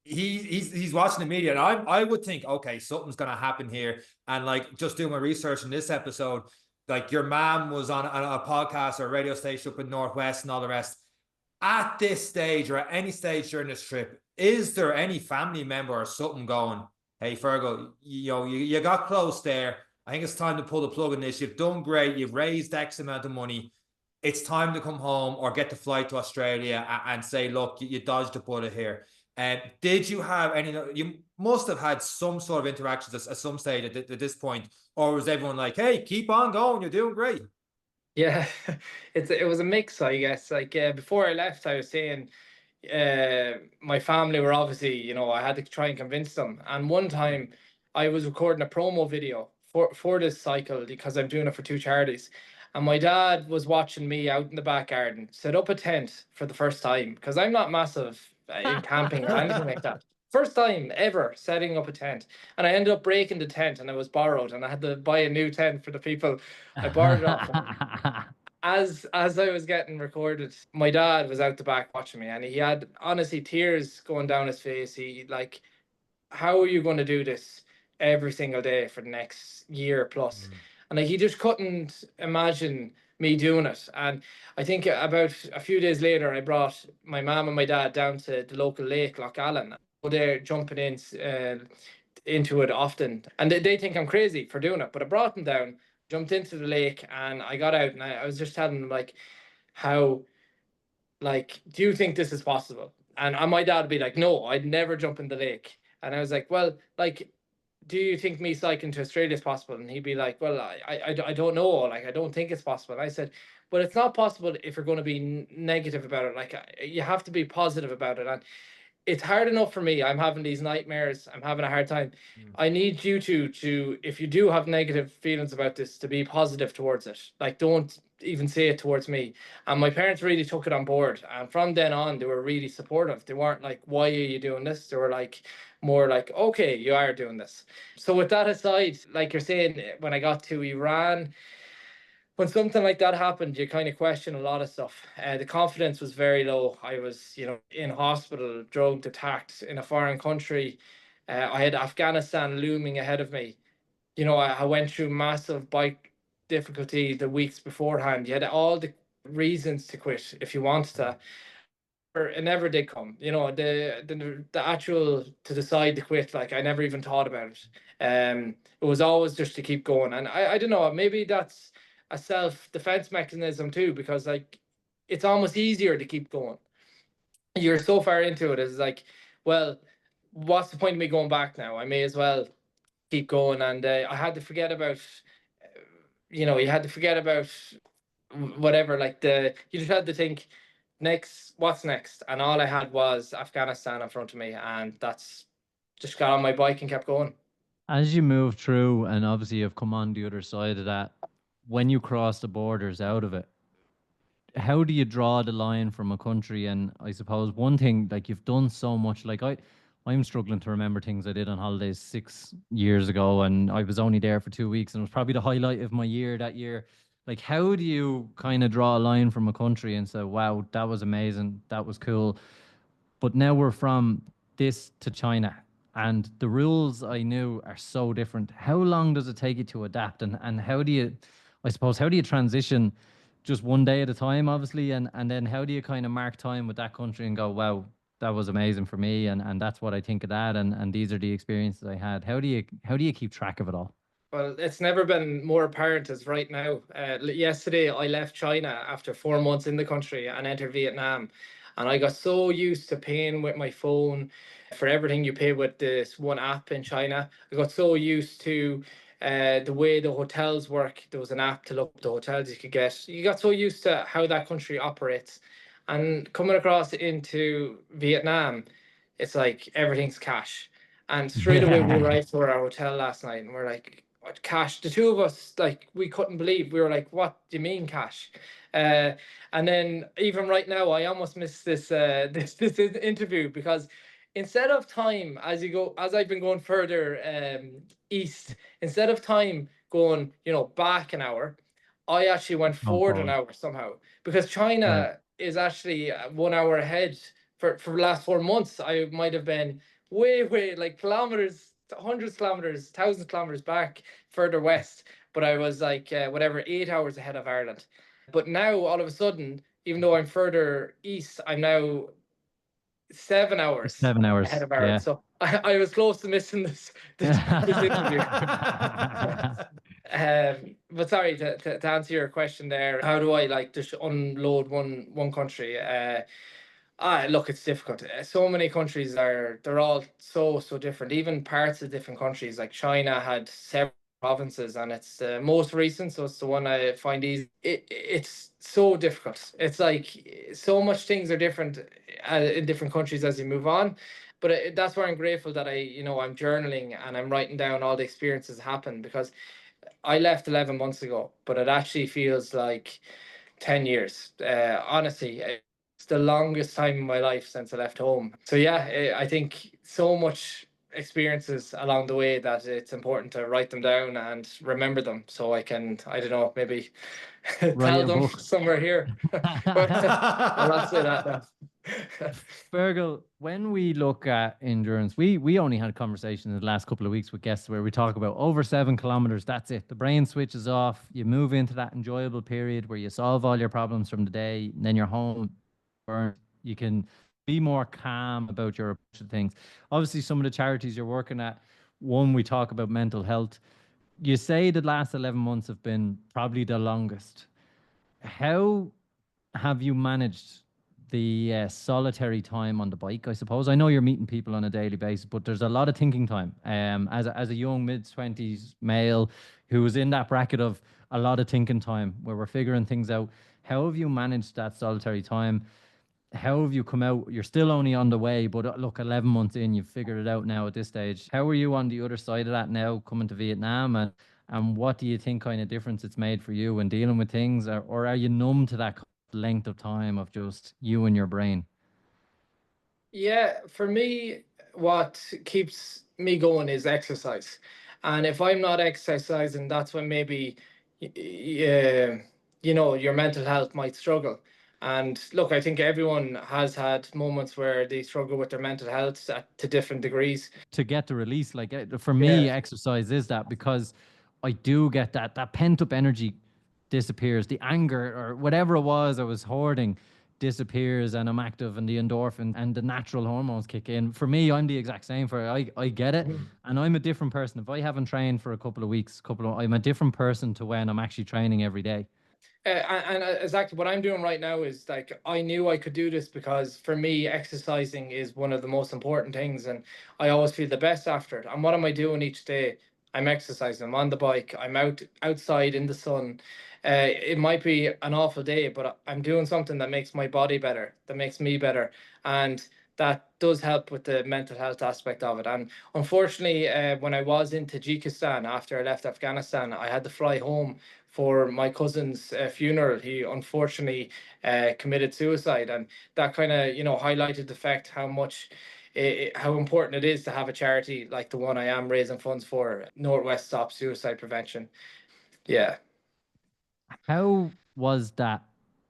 He's watching the media, and I would think, okay, something's gonna happen here. And like just doing my research in this episode, like your mom was on a podcast or a radio station up in Northwest and all the rest. At this stage or at any stage during this trip, is there any family member or something going, hey, Fergal, you know, you got close there. I think it's time to pull the plug on this. You've done great. You've raised X amount of money. It's time to come home or get the flight to Australia and say, look, you dodged a bullet here. And did you have any? You must have had some sort of interactions at some stage at this point, or was everyone like, "Hey, keep on going, you're doing great"? Yeah, it was a mix, I guess. Like before I left, I was saying my family were obviously, you know, I had to try and convince them. And one time I was recording a promo video for this cycle because I'm doing it for two charities. And my dad was watching me out in the back garden, set up a tent for the first time because I'm not massive in camping or anything like that. First time ever setting up a tent. And I ended up breaking the tent and it was borrowed and I had to buy a new tent for the people I borrowed it off. As I was getting recorded, my dad was out the back watching me, and he had honestly tears going down his face. He like, how are you going to do this every single day for the next year plus? And like, he just couldn't imagine me doing it. And I think about a few days later, I brought my mom and my dad down to the local lake, Loch Allen. They're jumping in into it often, and they think I'm crazy for doing it. But I brought them down, jumped into the lake, and I got out, and I was just telling them like how, like, do you think this is possible? And my dad would be like, no, I'd never jump in the lake. And I was like, well, like, do you think me cycling to Australia is possible? And he'd be like, well, I don't know. Like, I don't think it's possible. And I said, but it's not possible if you're going to be negative about it. Like, you have to be positive about it. And it's hard enough for me. I'm having these nightmares. I'm having a hard time. I need you to, if you do have negative feelings about this, to be positive towards it. Like, don't even say it towards me. And my parents really took it on board. And from then on, they were really supportive. They weren't like, why are you doing this? They were like, more like, okay, you are doing this. So with that aside, like you're saying, when I got to Iran, when something like that happened, you kind of question a lot of stuff. The confidence was very low. I was, you know, in hospital, drugged, attacked in a foreign country. I had Afghanistan looming ahead of me. You know, I went through massive bike difficulty the weeks beforehand. You had all the reasons to quit if you wanted to. It never did come. You know, the actual to decide to quit, like I never even thought about it. It was always just to keep going. And I don't know, maybe that's a self-defense mechanism too, because like it's almost easier to keep going. You're so far into it, it's like, well, what's the point of me going back now? I may as well keep going. And I had to forget about, you know, you had to forget about whatever, like you just had to think next, what's next? And all I had was Afghanistan in front of me, and that's just got on my bike and kept going. As you move through, and obviously you've come on the other side of that, when you cross the borders out of it, how do you draw the line from a country? And I suppose one thing, like you've done so much, like I'm struggling to remember things I did on holidays 6 years ago, and I was only there for 2 weeks, and it was probably the highlight of my year that year. Like, how do you kind of draw a line from a country and say, wow, that was amazing, that was cool, but now we're from this to China, and the rules I knew are so different. How long does it take you to adapt, and how do you, I suppose, how do you transition just one day at a time, obviously, and then how do you kind of mark time with that country and go, wow, that was amazing for me, and that's what I think of that, and these are the experiences I had. How do you keep track of it all? Well, it's never been more apparent as right now. Yesterday, I left China after 4 months in the country and entered Vietnam. And I got so used to paying with my phone for everything you pay with this one app in China. I got so used to the way the hotels work. There was an app to look up the hotels you could get. You got so used to how that country operates. And coming across into Vietnam, it's like everything's cash. And straight away we arrived to our hotel last night and we're like, what cash? The two of us, like, we couldn't believe. We were like, what do you mean cash? And then even right now, I almost missed this this interview because instead of time as I've been going further east, instead of time going, back an hour, I actually went Oh, forward an God. hour somehow because Yeah. China is actually 1 hour ahead for the last 4 months. I might have been way like kilometers, hundreds of kilometers, thousands of kilometers back further west, but I was like whatever 8 hours ahead of Ireland. But now all of a sudden, even though I'm further east, I'm now 7 hours 7 hours. ahead of Ireland. Yeah. So I was close to missing this interview. But sorry to answer your question there. How do I like just unload one country? Look, it's difficult. So many countries they're all so different. Even parts of different countries, like China had several provinces, and it's the most recent, so it's the one I find easy. It's so difficult. It's like so much things are different in different countries as you move on. But that's why I'm grateful that I'm journaling and I'm writing down all the experiences that happened because I left 11 months ago, but it actually feels like 10 years. Honestly, it's the longest time in my life since I left home. So yeah, I think so much experiences along the way that it's important to write them down and remember them so I can, I don't know, maybe Write tell a them book. somewhere here. But I'll not say that now. Fergal, when we look at endurance, we only had conversations in the last couple of weeks with guests where we talk about over 7 kilometers. That's it. The brain switches off. You move into that enjoyable period where you solve all your problems from the day, and then you're home. Burnt. You can be more calm about your approach to things. Obviously, some of the charities you're working at, one, we talk about mental health. You say the last 11 months have been probably the longest. How have you managed the solitary time on the bike? I suppose I know you're meeting people on a daily basis, but there's a lot of thinking time. As a young mid-20s male who was in that bracket of a lot of thinking time where we're figuring things out, how have you managed that solitary time? How have you come out? You're still only on the way, but look, 11 months in, you've figured it out now at this stage. How are you on the other side of that now, coming to Vietnam? And what do you think kind of difference it's made for you when dealing with things? Or are you numb to that length of time of just you and your brain? Yeah, for me, what keeps me going is exercise. And if I'm not exercising, that's when maybe, your mental health might struggle. And look, I think everyone has had moments where they struggle with their mental health to different degrees. To get the release, like for Yeah. me, exercise is that because I do get that pent up energy disappears, the anger or whatever it was I was hoarding disappears, and I'm active, and the endorphin and the natural hormones kick in. For me, I'm the exact same. I get it, and I'm a different person. If I haven't trained for a couple of weeks, I'm a different person to when I'm actually training every day. And exactly what I'm doing right now is like I knew I could do this because for me exercising is one of the most important things, and I always feel the best after it. And what am I doing each day? I'm exercising. I'm on the bike. I'm outside in the sun. It might be an awful day, but I'm doing something that makes my body better, that makes me better, and that does help with the mental health aspect of it. And unfortunately, when I was in Tajikistan after I left Afghanistan, I had to fly home for my cousin's funeral. He unfortunately committed suicide, and that kind of highlighted the fact how much how important it is to have a charity like the one I am raising funds for, Northwest Stop Suicide Prevention. Yeah. How was that,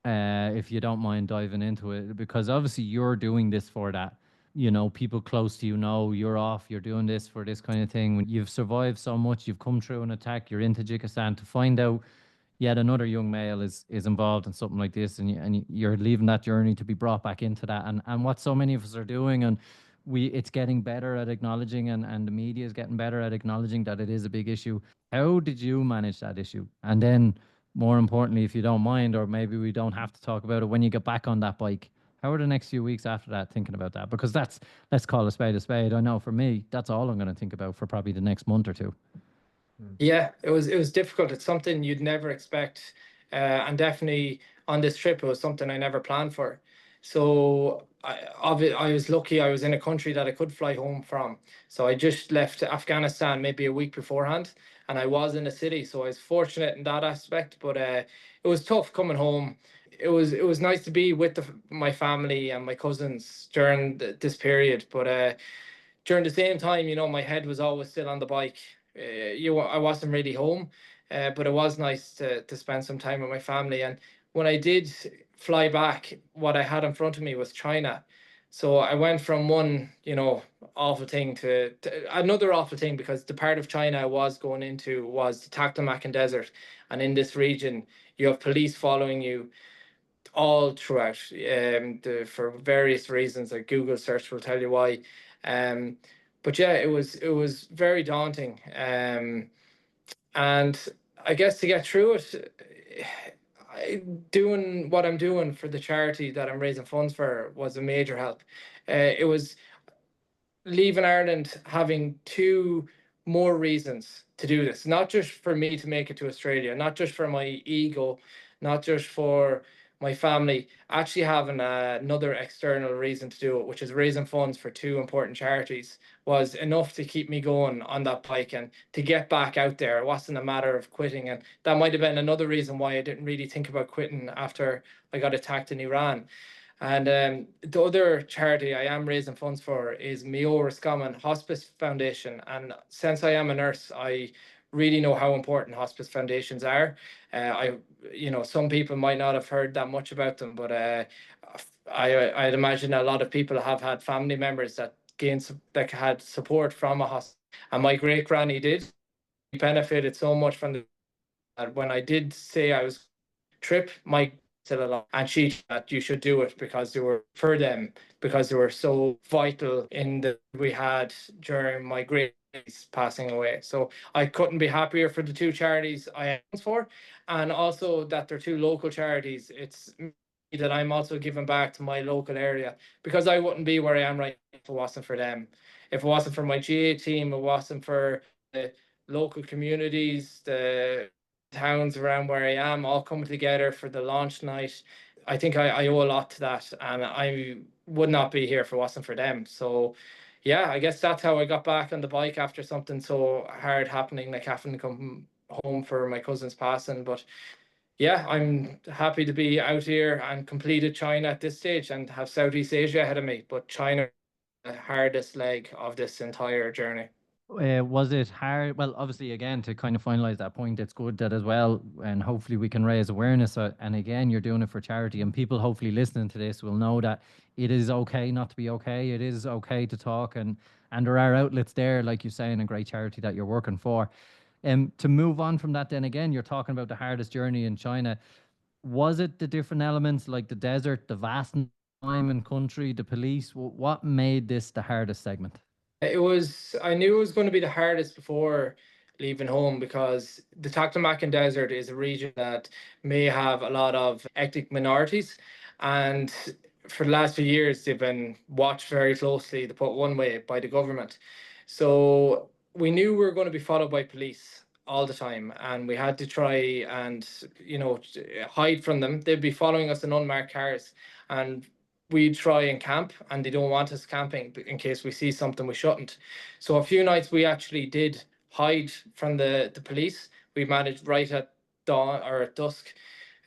if you don't mind diving into it? Because obviously you're doing this for that, people close to you know you're off, you're doing this for this kind of thing. When you've survived so much, you've come through an attack, you're in Tajikistan to find out yet another young male is involved in something like this, and you're leaving that journey to be brought back into that, and what so many of us are doing, and it's getting better at acknowledging, and the media is getting better at acknowledging that it is a big issue. How did you manage that issue? And then, more importantly, if you don't mind, or maybe we don't have to talk about it, when you get back on that bike, how are the next few weeks after that thinking about that? Because that's, let's call a spade a spade. I know for me, that's all I'm going to think about for probably the next month or two. Yeah, it was difficult. It's something you'd never expect, and definitely on this trip, it was something I never planned for. So I was lucky. I was in a country that I could fly home from. So I just left Afghanistan maybe a week beforehand, and I was in a city. So I was fortunate in that aspect. But it was tough coming home. It was nice to be with my family and my cousins during this period. But during the same time, my head was always still on the bike. I wasn't really home, but it was nice to spend some time with my family. And when I did fly back, what I had in front of me was China. So I went from one, awful thing to another awful thing, because the part of China I was going into was the Taklamakan Desert. And in this region, you have police following you all throughout, for various reasons. A Google search will tell you why. Um, but yeah, it was very daunting. And I guess to get through it, doing what I'm doing for the charity that I'm raising funds for was a major help. It was leaving Ireland having two more reasons to do this, not just for me to make it to Australia, not just for my ego, not just for my family, actually having another external reason to do it, which is raising funds for two important charities, was enough to keep me going on that bike and to get back out there. It wasn't a matter of quitting. And that might have been another reason why I didn't really think about quitting after I got attacked in Iran. And the other charity I am raising funds for is Mio Roscommon Hospice Foundation. And since I am a nurse, I really know how important hospice foundations are. Some people might not have heard that much about them, but I'd imagine a lot of people have had family members that had support from a hospice. And my great granny did. She benefited so much from that. When I did say I was trip, my still alive, and she that you should do it because they were for them, because they were so vital in the we had during my great passing away. So I couldn't be happier for the two charities I am for, and also that they're two local charities. It's that I'm also giving back to my local area, because I wouldn't be where I am right now if it wasn't for them. If it wasn't for my GA team, it wasn't for the local communities, the towns around where I am all coming together for the launch night. I think I owe a lot to that, and I would not be here if it wasn't for them. So yeah, I guess that's how I got back on the bike after something so hard happening, like having to come home for my cousin's passing. But yeah, I'm happy to be out here and completed China at this stage and have Southeast Asia ahead of me. But China, the hardest leg of this entire journey. Was it hard? Well, obviously, again, to kind of finalize that point, it's good that as well, and hopefully we can raise awareness. And again, you're doing it for charity, and people hopefully listening to this will know that it is okay not to be okay. It is okay to talk, and there are outlets there, like you say, in a great charity that you're working for. To move on from that, then again, you're talking about the hardest journey in China. Was it the different elements like the desert, the vast time and country, the police? What made this the hardest segment? I knew it was going to be the hardest before leaving home, because the Taklamakan Desert is a region that may have a lot of ethnic minorities. And for the last few years, they've been watched very closely, to put one way, by the government. So we knew we were going to be followed by police all the time, and we had to try and, hide from them. They'd be following us in unmarked cars, and we try and camp, and they don't want us camping in case we see something we shouldn't. So a few nights we actually did hide from the police. We managed right at dawn or at dusk.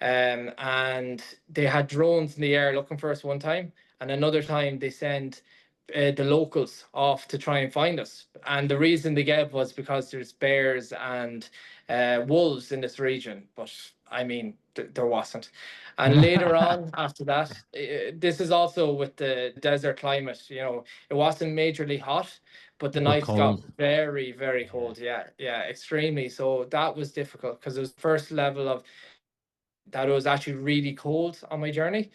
And they had drones in the air looking for us one time, and another time they sent the locals off to try and find us. And the reason they gave was because there's bears and wolves in this region. But I mean, there wasn't. And later on, after that, this is also with the desert climate. It wasn't majorly hot, but the But nights got cold. very, very cold. Yeah, yeah, extremely. So that was difficult because it was the first level of that it was actually really cold on my journey.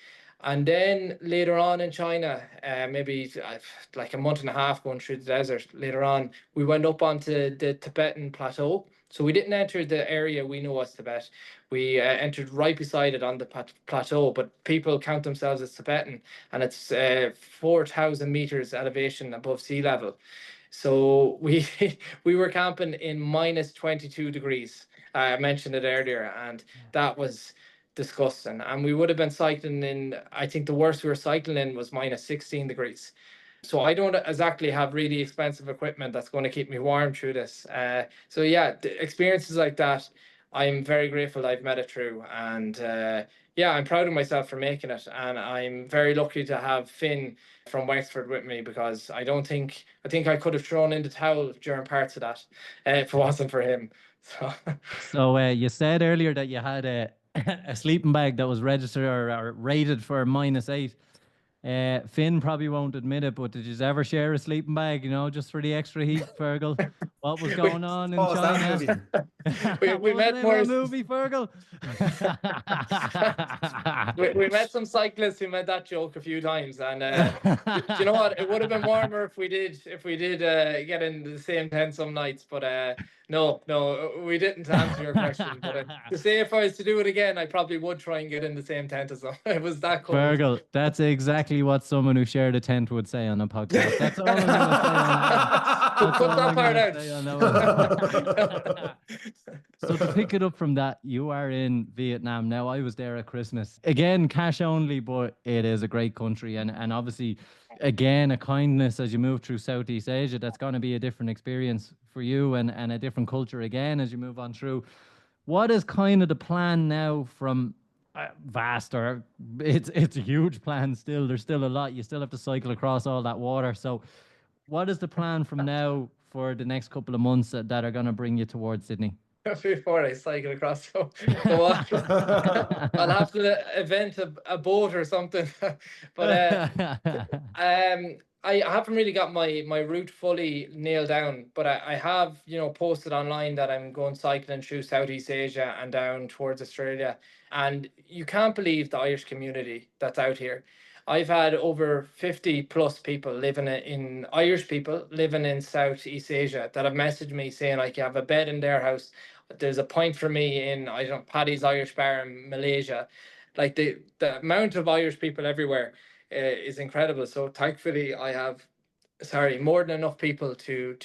And then later on in China, maybe like a month and a half going through the desert, later on, we went up onto the Tibetan plateau. So we didn't enter the area we know as Tibet. We entered right beside it on the plateau, but people count themselves as Tibetan, and it's 4,000 meters elevation above sea level. So we we were camping in minus 22 degrees. I mentioned it earlier, and that was disgusting. And we would have been cycling in, I think the worst we were cycling in was minus 16 degrees. So I don't exactly have really expensive equipment that's going to keep me warm through this. So yeah, experiences like that, I'm very grateful I've made it through. And yeah, I'm proud of myself for making it. And I'm very lucky to have Finn from Wexford with me, because I think I could have thrown in the towel during parts of that if it wasn't for him. So So you said earlier that you had a a sleeping bag that was registered or rated for -8. Finn probably won't admit it, but did you ever share a sleeping bag, just for the extra heat, Fergal? What was we, going on in Oh, is that China? movie? we, What we was the met name of more. that movie, Fergal? We met some cyclists who made that joke a few times, and do you know what? It would have been warmer if we did get in the same tent some nights, but no, we didn't, to answer your question. But to say if I was to do it again, I probably would try and get in the same tent as them. It was that cold. Fergal, that's exactly what someone who shared a tent would say on a podcast. That's all I'm going to say on that one. That's Cut all that I'm part going to out. say on that one. So to pick it up from that, you are in Vietnam now. I was there at Christmas. Again, cash only, but it is a great country. And obviously, again, a kindness as you move through Southeast Asia. That's going to be a different experience for you and a different culture again as you move on through. What is kind of the plan now from vast, or it's a huge plan still. There's still a lot. You still have to cycle across all that water. So what is the plan from now for the next couple of months that are going to bring you towards Sydney? Before I cycle across the water, I'll have to invent a boat or something. But I haven't really got my route fully nailed down, but I have, posted online that I'm going cycling through Southeast Asia and down towards Australia. And you can't believe the Irish community that's out here. I've had over 50 plus people Irish people living in Southeast Asia that have messaged me saying, like, you have a bed in their house. There's a point for me in, I don't know, Paddy's Irish Bar in Malaysia. Like the amount of Irish people everywhere is incredible. So thankfully I have, more than enough people to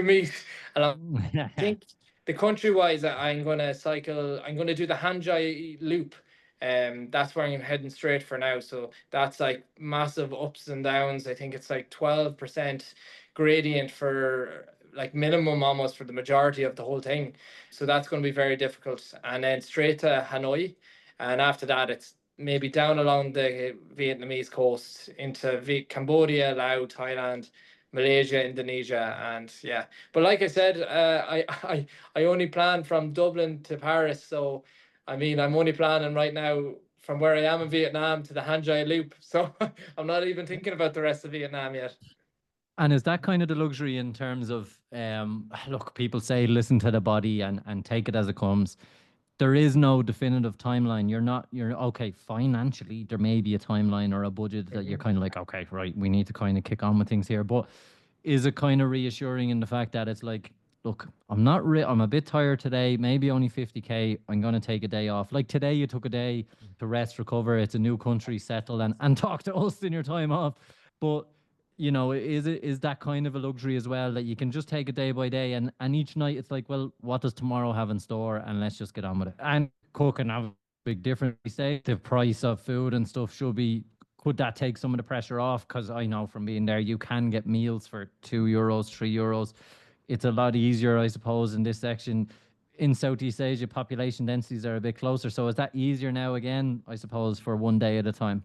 meet. And I think the country wise, I'm gonna cycle. I'm gonna do the Hanjai loop. That's where I'm heading straight for now. So that's like massive ups and downs. I think it's like 12% gradient for like minimum almost for the majority of the whole thing. So that's going to be very difficult. And then straight to Hanoi, and after that it's maybe down along the Vietnamese coast into Cambodia, Laos, Thailand, Malaysia, Indonesia, and yeah. But like I said, I only plan from Dublin to Paris, so I mean I'm only planning right now from where I am in Vietnam to the Hanjai Loop. So I'm not even thinking about the rest of Vietnam yet. And is that kind of the luxury in terms of, look, people say listen to the body and take it as it comes. There is no definitive timeline. You're okay, financially, there may be a timeline or a budget that you're kind of like, okay, right, we need to kind of kick on with things here. But is it kind of reassuring in the fact that it's like, look, I'm a bit tired today, maybe only 50K. I'm going to take a day off. Like today, you took a day to rest, recover. It's a new country, settle and talk to us in your time off. But is that kind of a luxury as well that you can just take it day by day and each night it's like, well, what does tomorrow have in store, and let's just get on with it. And cooking have a big difference. We say the price of food and stuff could that take some of the pressure off? Because I know from being there, you can get meals for €2, €3. It's a lot easier, I suppose, in this section. In Southeast Asia, population densities are a bit closer. So is that easier now again, I suppose, for one day at a time?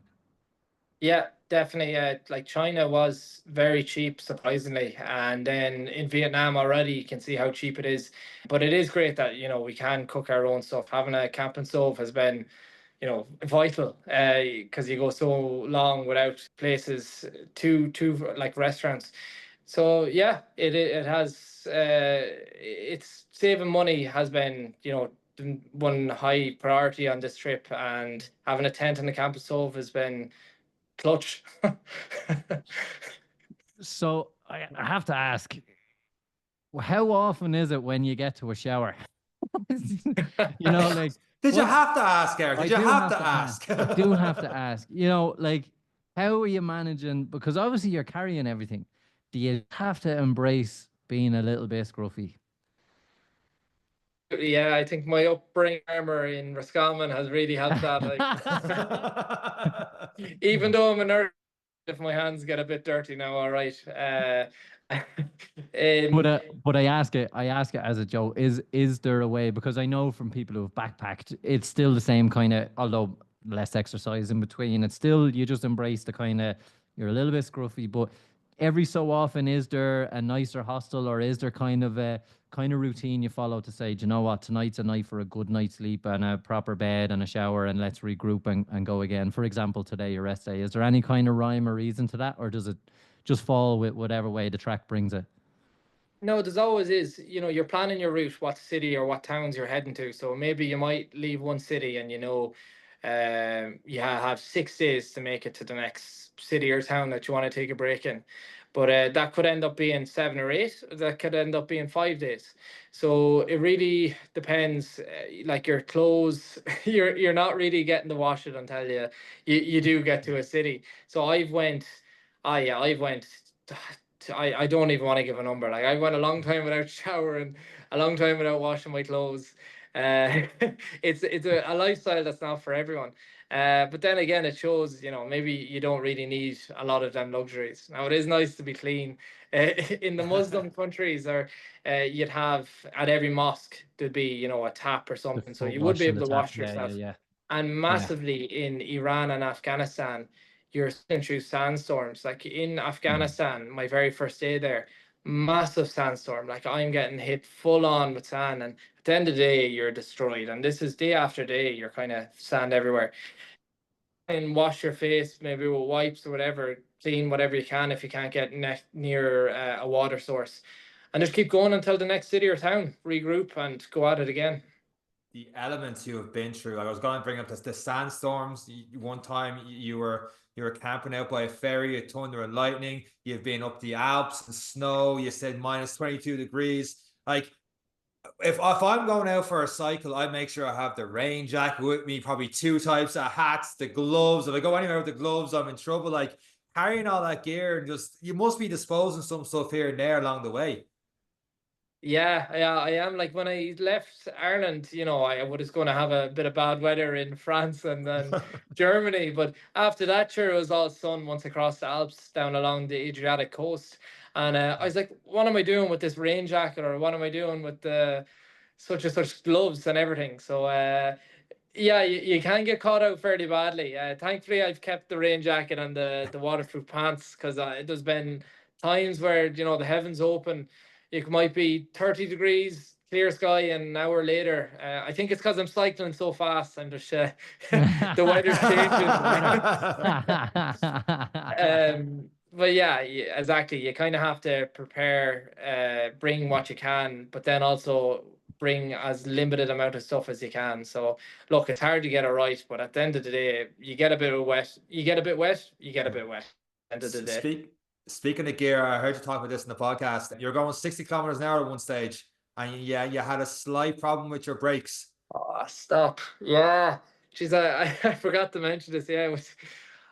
Yeah, definitely. Like China was very cheap, surprisingly, and then in Vietnam already you can see how cheap it is. But it is great that we can cook our own stuff. Having a camping stove has been, vital, because you go so long without places to like restaurants. So yeah, it has it's saving money has been, you know, the one high priority on this trip, and having a tent on the campus stove has been clutch. So I have to ask, how often is it when you get to a shower? You know, like, Did you what's have to ask, Eric? I Did you do have have to to ask. ask? I do have to ask. You know, like, how are you managing? Because obviously you're carrying everything. Do you have to embrace being a little bit scruffy? Yeah, I think my upbringing armor in Roscommon has really helped that. Like, even though I'm a nerd, if my hands get a bit dirty now, all right. But Um, I ask it as a joke. Is there a way? Because I know from people who've backpacked, it's still the same kind of, although less exercise in between. It's still, you just embrace the kind of, you're a little bit scruffy, but every so often, is there a nicer hostel, or is there kind of a kind of routine you follow to say, do you know what, tonight's a night for a good night's sleep and a proper bed and a shower, and let's regroup and go again. For example, today, your rest day. Is there any kind of rhyme or reason to that, or does it just fall with whatever way the track brings it? No, there's always is. You know, you're planning your route, what city or what towns you're heading to. So maybe you might leave one city and, you know, you have 6 days to make it to the next city or town that you want to take a break in. But that could end up being 7 or 8. That could end up being 5 days. So it really depends. Like your clothes, you're not really getting to wash it until you do get to a city. So I've went I don't even want to give a number. Like, I went a long time without showering, a long time without washing my clothes. Uh, it's a lifestyle that's not for everyone. But then again, it shows, you know, maybe you don't really need a lot of them luxuries. Now, it is nice to be clean. In the Muslim countries, or you'd have at every mosque there'd be, you know, a tap or The something, so foot you would be wash and able the to tap. wash Yeah, yeah, yourself. yeah, And yeah. massively in Iran and Afghanistan, you're seeing through sandstorms. Like in Afghanistan, my very first day there, massive sandstorm. Like, I'm getting hit full on with sand, and at the end of the day, you're destroyed. And this is day after day, you're kind of sand everywhere. And wash your face, maybe with wipes or whatever, clean whatever you can if you can't get near a water source, and just keep going until the next city or town. Regroup and go at it again. The elements you have been through. Like, I was going to bring up this, the sandstorms. One time you were camping out by a ferry, a thunder and lightning. You've been up the Alps and snow. You said minus 22 degrees. Like, if I'm going out for a cycle, I make sure I have the rain jacket with me, probably 2 types of hats, the gloves. If I go anywhere with the gloves, I'm in trouble. Like, carrying all that gear, and just, you must be disposing some stuff here and there along the way. Yeah, I am. Like, when I left Ireland, you know, I was going to have a bit of bad weather in France and then Germany. But after that, sure, it was all sun once I crossed the Alps down along the Adriatic coast. And I was like, what am I doing with this rain jacket? Or what am I doing with the such and such gloves and everything? So, yeah, you can get caught out fairly badly. Thankfully, I've kept the rain jacket and the waterproof pants, because there's been times where, you know, the heavens open. It might be 30 degrees, clear sky, and an hour later, I think it's because I'm cycling so fast. I'm just the weather's changing. But yeah, exactly. You kind of have to prepare, bring what you can, but then also bring as limited amount of stuff as you can. So look, it's hard to get it right, but at the end of the day, you get a bit of wet, you get a bit wet, you get a bit wet. At the end of the day. Speaking of gear, I heard you talk about this in the podcast. You're going 60 kilometers an hour at one stage, and yeah, you had a slight problem with your brakes. Oh, stop. Yeah. I forgot to mention this. Yeah,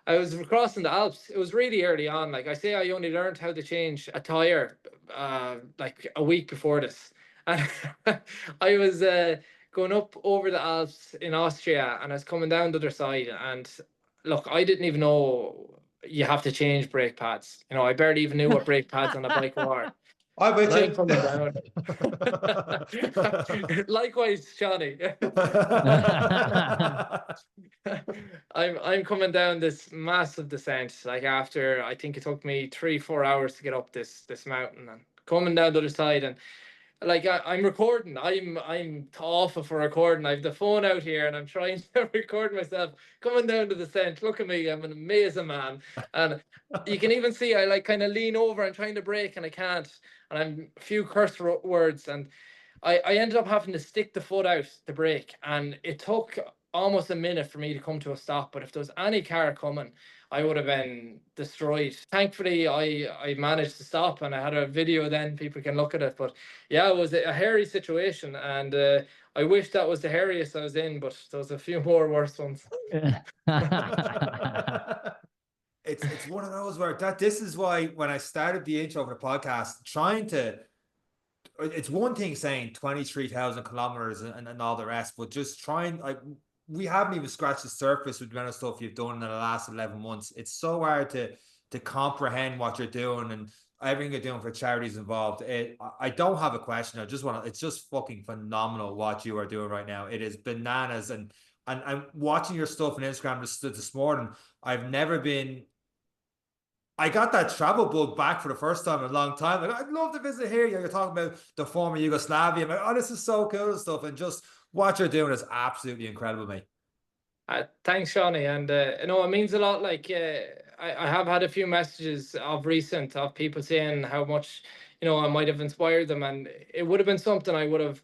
I was crossing the Alps. It was really early on. Like I say, I only learned how to change a tire like a week before this. And I was going up over the Alps in Austria, and I was coming down the other side. And look, I didn't even know you have to change brake pads. You know, I barely even knew what brake pads on a bike were. I bet I'm coming down. Likewise, Johnny. I'm coming down this massive descent. Like, after, I think it took me 3-4 hours to get up this mountain, and coming down the other side, and like I'm recording. I'm awful for recording. I have the phone out here and I'm trying to record myself coming down to the scent. Look at me, I'm an amazing man. And you can even see I like kind of lean over and trying to brake and I can't. And I'm a few words and I ended up having to stick the foot out the brake, and it took almost a minute for me to come to a stop. But if there was any car coming, I would have been destroyed. Thankfully, I managed to stop, and I had a video. Then people can look at it. But yeah, it was a hairy situation, and I wish that was the hairiest I was in. But there was a few more worse ones. It's one of those where this is why when I started the intro for the podcast, trying to, it's one thing saying 23,000 kilometers and all the rest, but just trying, like, we haven't even scratched the surface with the amount of stuff you've done in the last 11 months. It's so hard to comprehend what you're doing and everything you're doing for charities involved. I don't have a question. I just want to, it's just fucking phenomenal what you are doing right now. It is bananas. And I'm watching your stuff on Instagram this morning. I've never been, I got that travel bug back for the first time in a long time. Like, I'd love to visit here. You're talking about the former Yugoslavia. I'm like, oh, this is so cool and stuff. And just what you're doing is absolutely incredible, mate. Thanks, Shawnee. And you know, it means a lot. Like I have had a few messages of recent of people saying how much, you know, I might have inspired them. And it would have been something I would have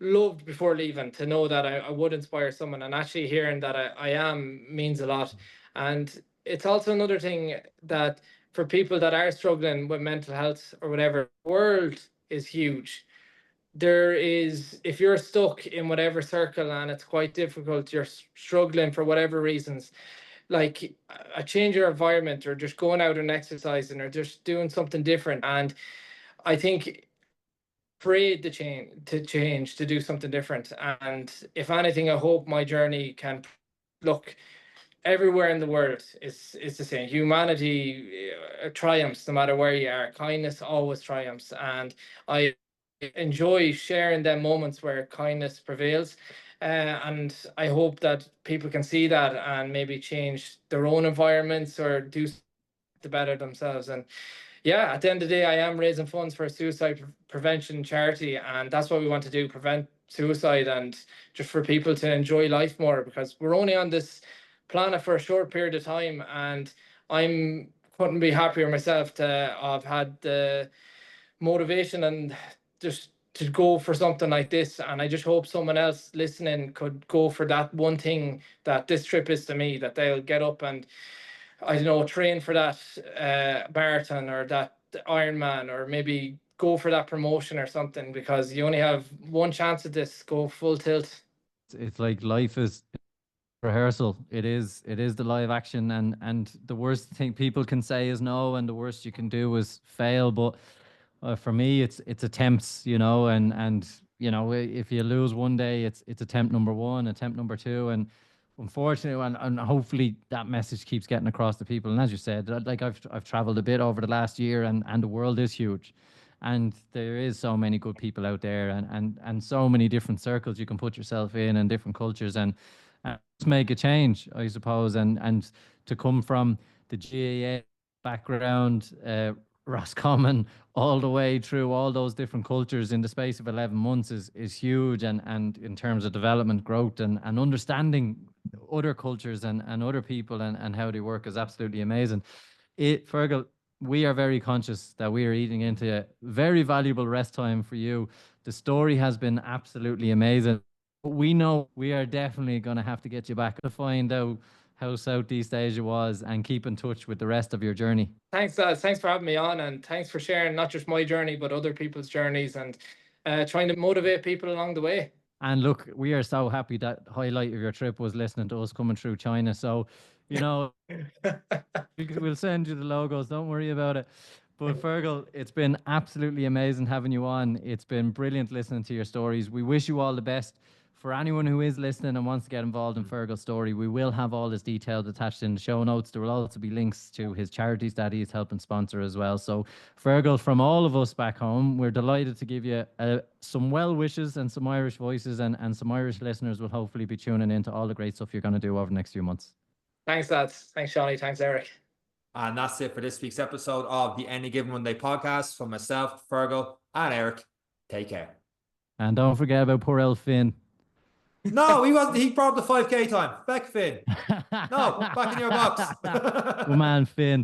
loved before leaving, to know that I would inspire someone, and actually hearing that I am means a lot. And it's also another thing that for people that are struggling with mental health or whatever, the world is huge. There is, if you're stuck in whatever circle and it's quite difficult, you're struggling for whatever reasons, like a change your environment or just going out and exercising or just doing something different. And I think afraid to do something different. And if anything, I hope my journey can look everywhere in the world is the same. Humanity triumphs no matter where you are. Kindness always triumphs, and I enjoy sharing them moments where kindness prevails. And I hope that people can see that and maybe change their own environments or do to better themselves. And yeah, at the end of the day, I am raising funds for a suicide prevention charity, and that's what we want to do: prevent suicide and just for people to enjoy life more, because we're only on this planet for a short period of time. And I'm couldn't be happier myself to have had the motivation and just to go for something like this. And I just hope someone else listening could go for that one thing that this trip is to me, that they'll get up and, I don't know, train for that marathon or that Ironman, or maybe go for that promotion or something, because you only have one chance at this. Go full tilt. It's like life is rehearsal. It is the live action, and the worst thing people can say is no, and the worst you can do is fail. But for me, it's attempts, you know, and you know, if you lose one day, it's attempt number one, attempt number two, and unfortunately, and hopefully that message keeps getting across to people. And as you said, like I've traveled a bit over the last year, and the world is huge, and there is so many good people out there, and so many different circles you can put yourself in, and different cultures, and just make a change, I suppose. And to come from the GAA background, Roscommon, all the way through all those different cultures in the space of 11 months is huge. And in terms of development, growth, and understanding other cultures and other people and how they work is absolutely amazing. Fergal, we are very conscious that we are eating into a very valuable rest time for you. The story has been absolutely amazing. We know we are definitely going to have to get you back to find out how Southeast Asia was and keep in touch with the rest of your journey. Thanks, thanks for having me on, and thanks for sharing not just my journey but other people's journeys, and trying to motivate people along the way. And look, we are so happy that highlight of your trip was listening to us coming through China. So, you know, we'll send you the logos. Don't worry about it. But Fergal, it's been absolutely amazing having you on. It's been brilliant listening to your stories. We wish you all the best. For anyone who is listening and wants to get involved in Fergal's story, we will have all his details attached in the show notes. There will also be links to his charities that he's helping sponsor as well. So, Fergal, from all of us back home, we're delighted to give you some well wishes and some Irish voices, and some Irish listeners will hopefully be tuning in to all the great stuff you're going to do over the next few months. Thanks, lads. Thanks, Shawnee. Thanks, Eric. And that's it for this week's episode of the Any Given Monday podcast from myself, Fergal, and Eric. Take care. And don't forget about poor old Finn. No, he wasn't. He brought up the 5K time. Back Finn. No, back in your box. Good man, Finn.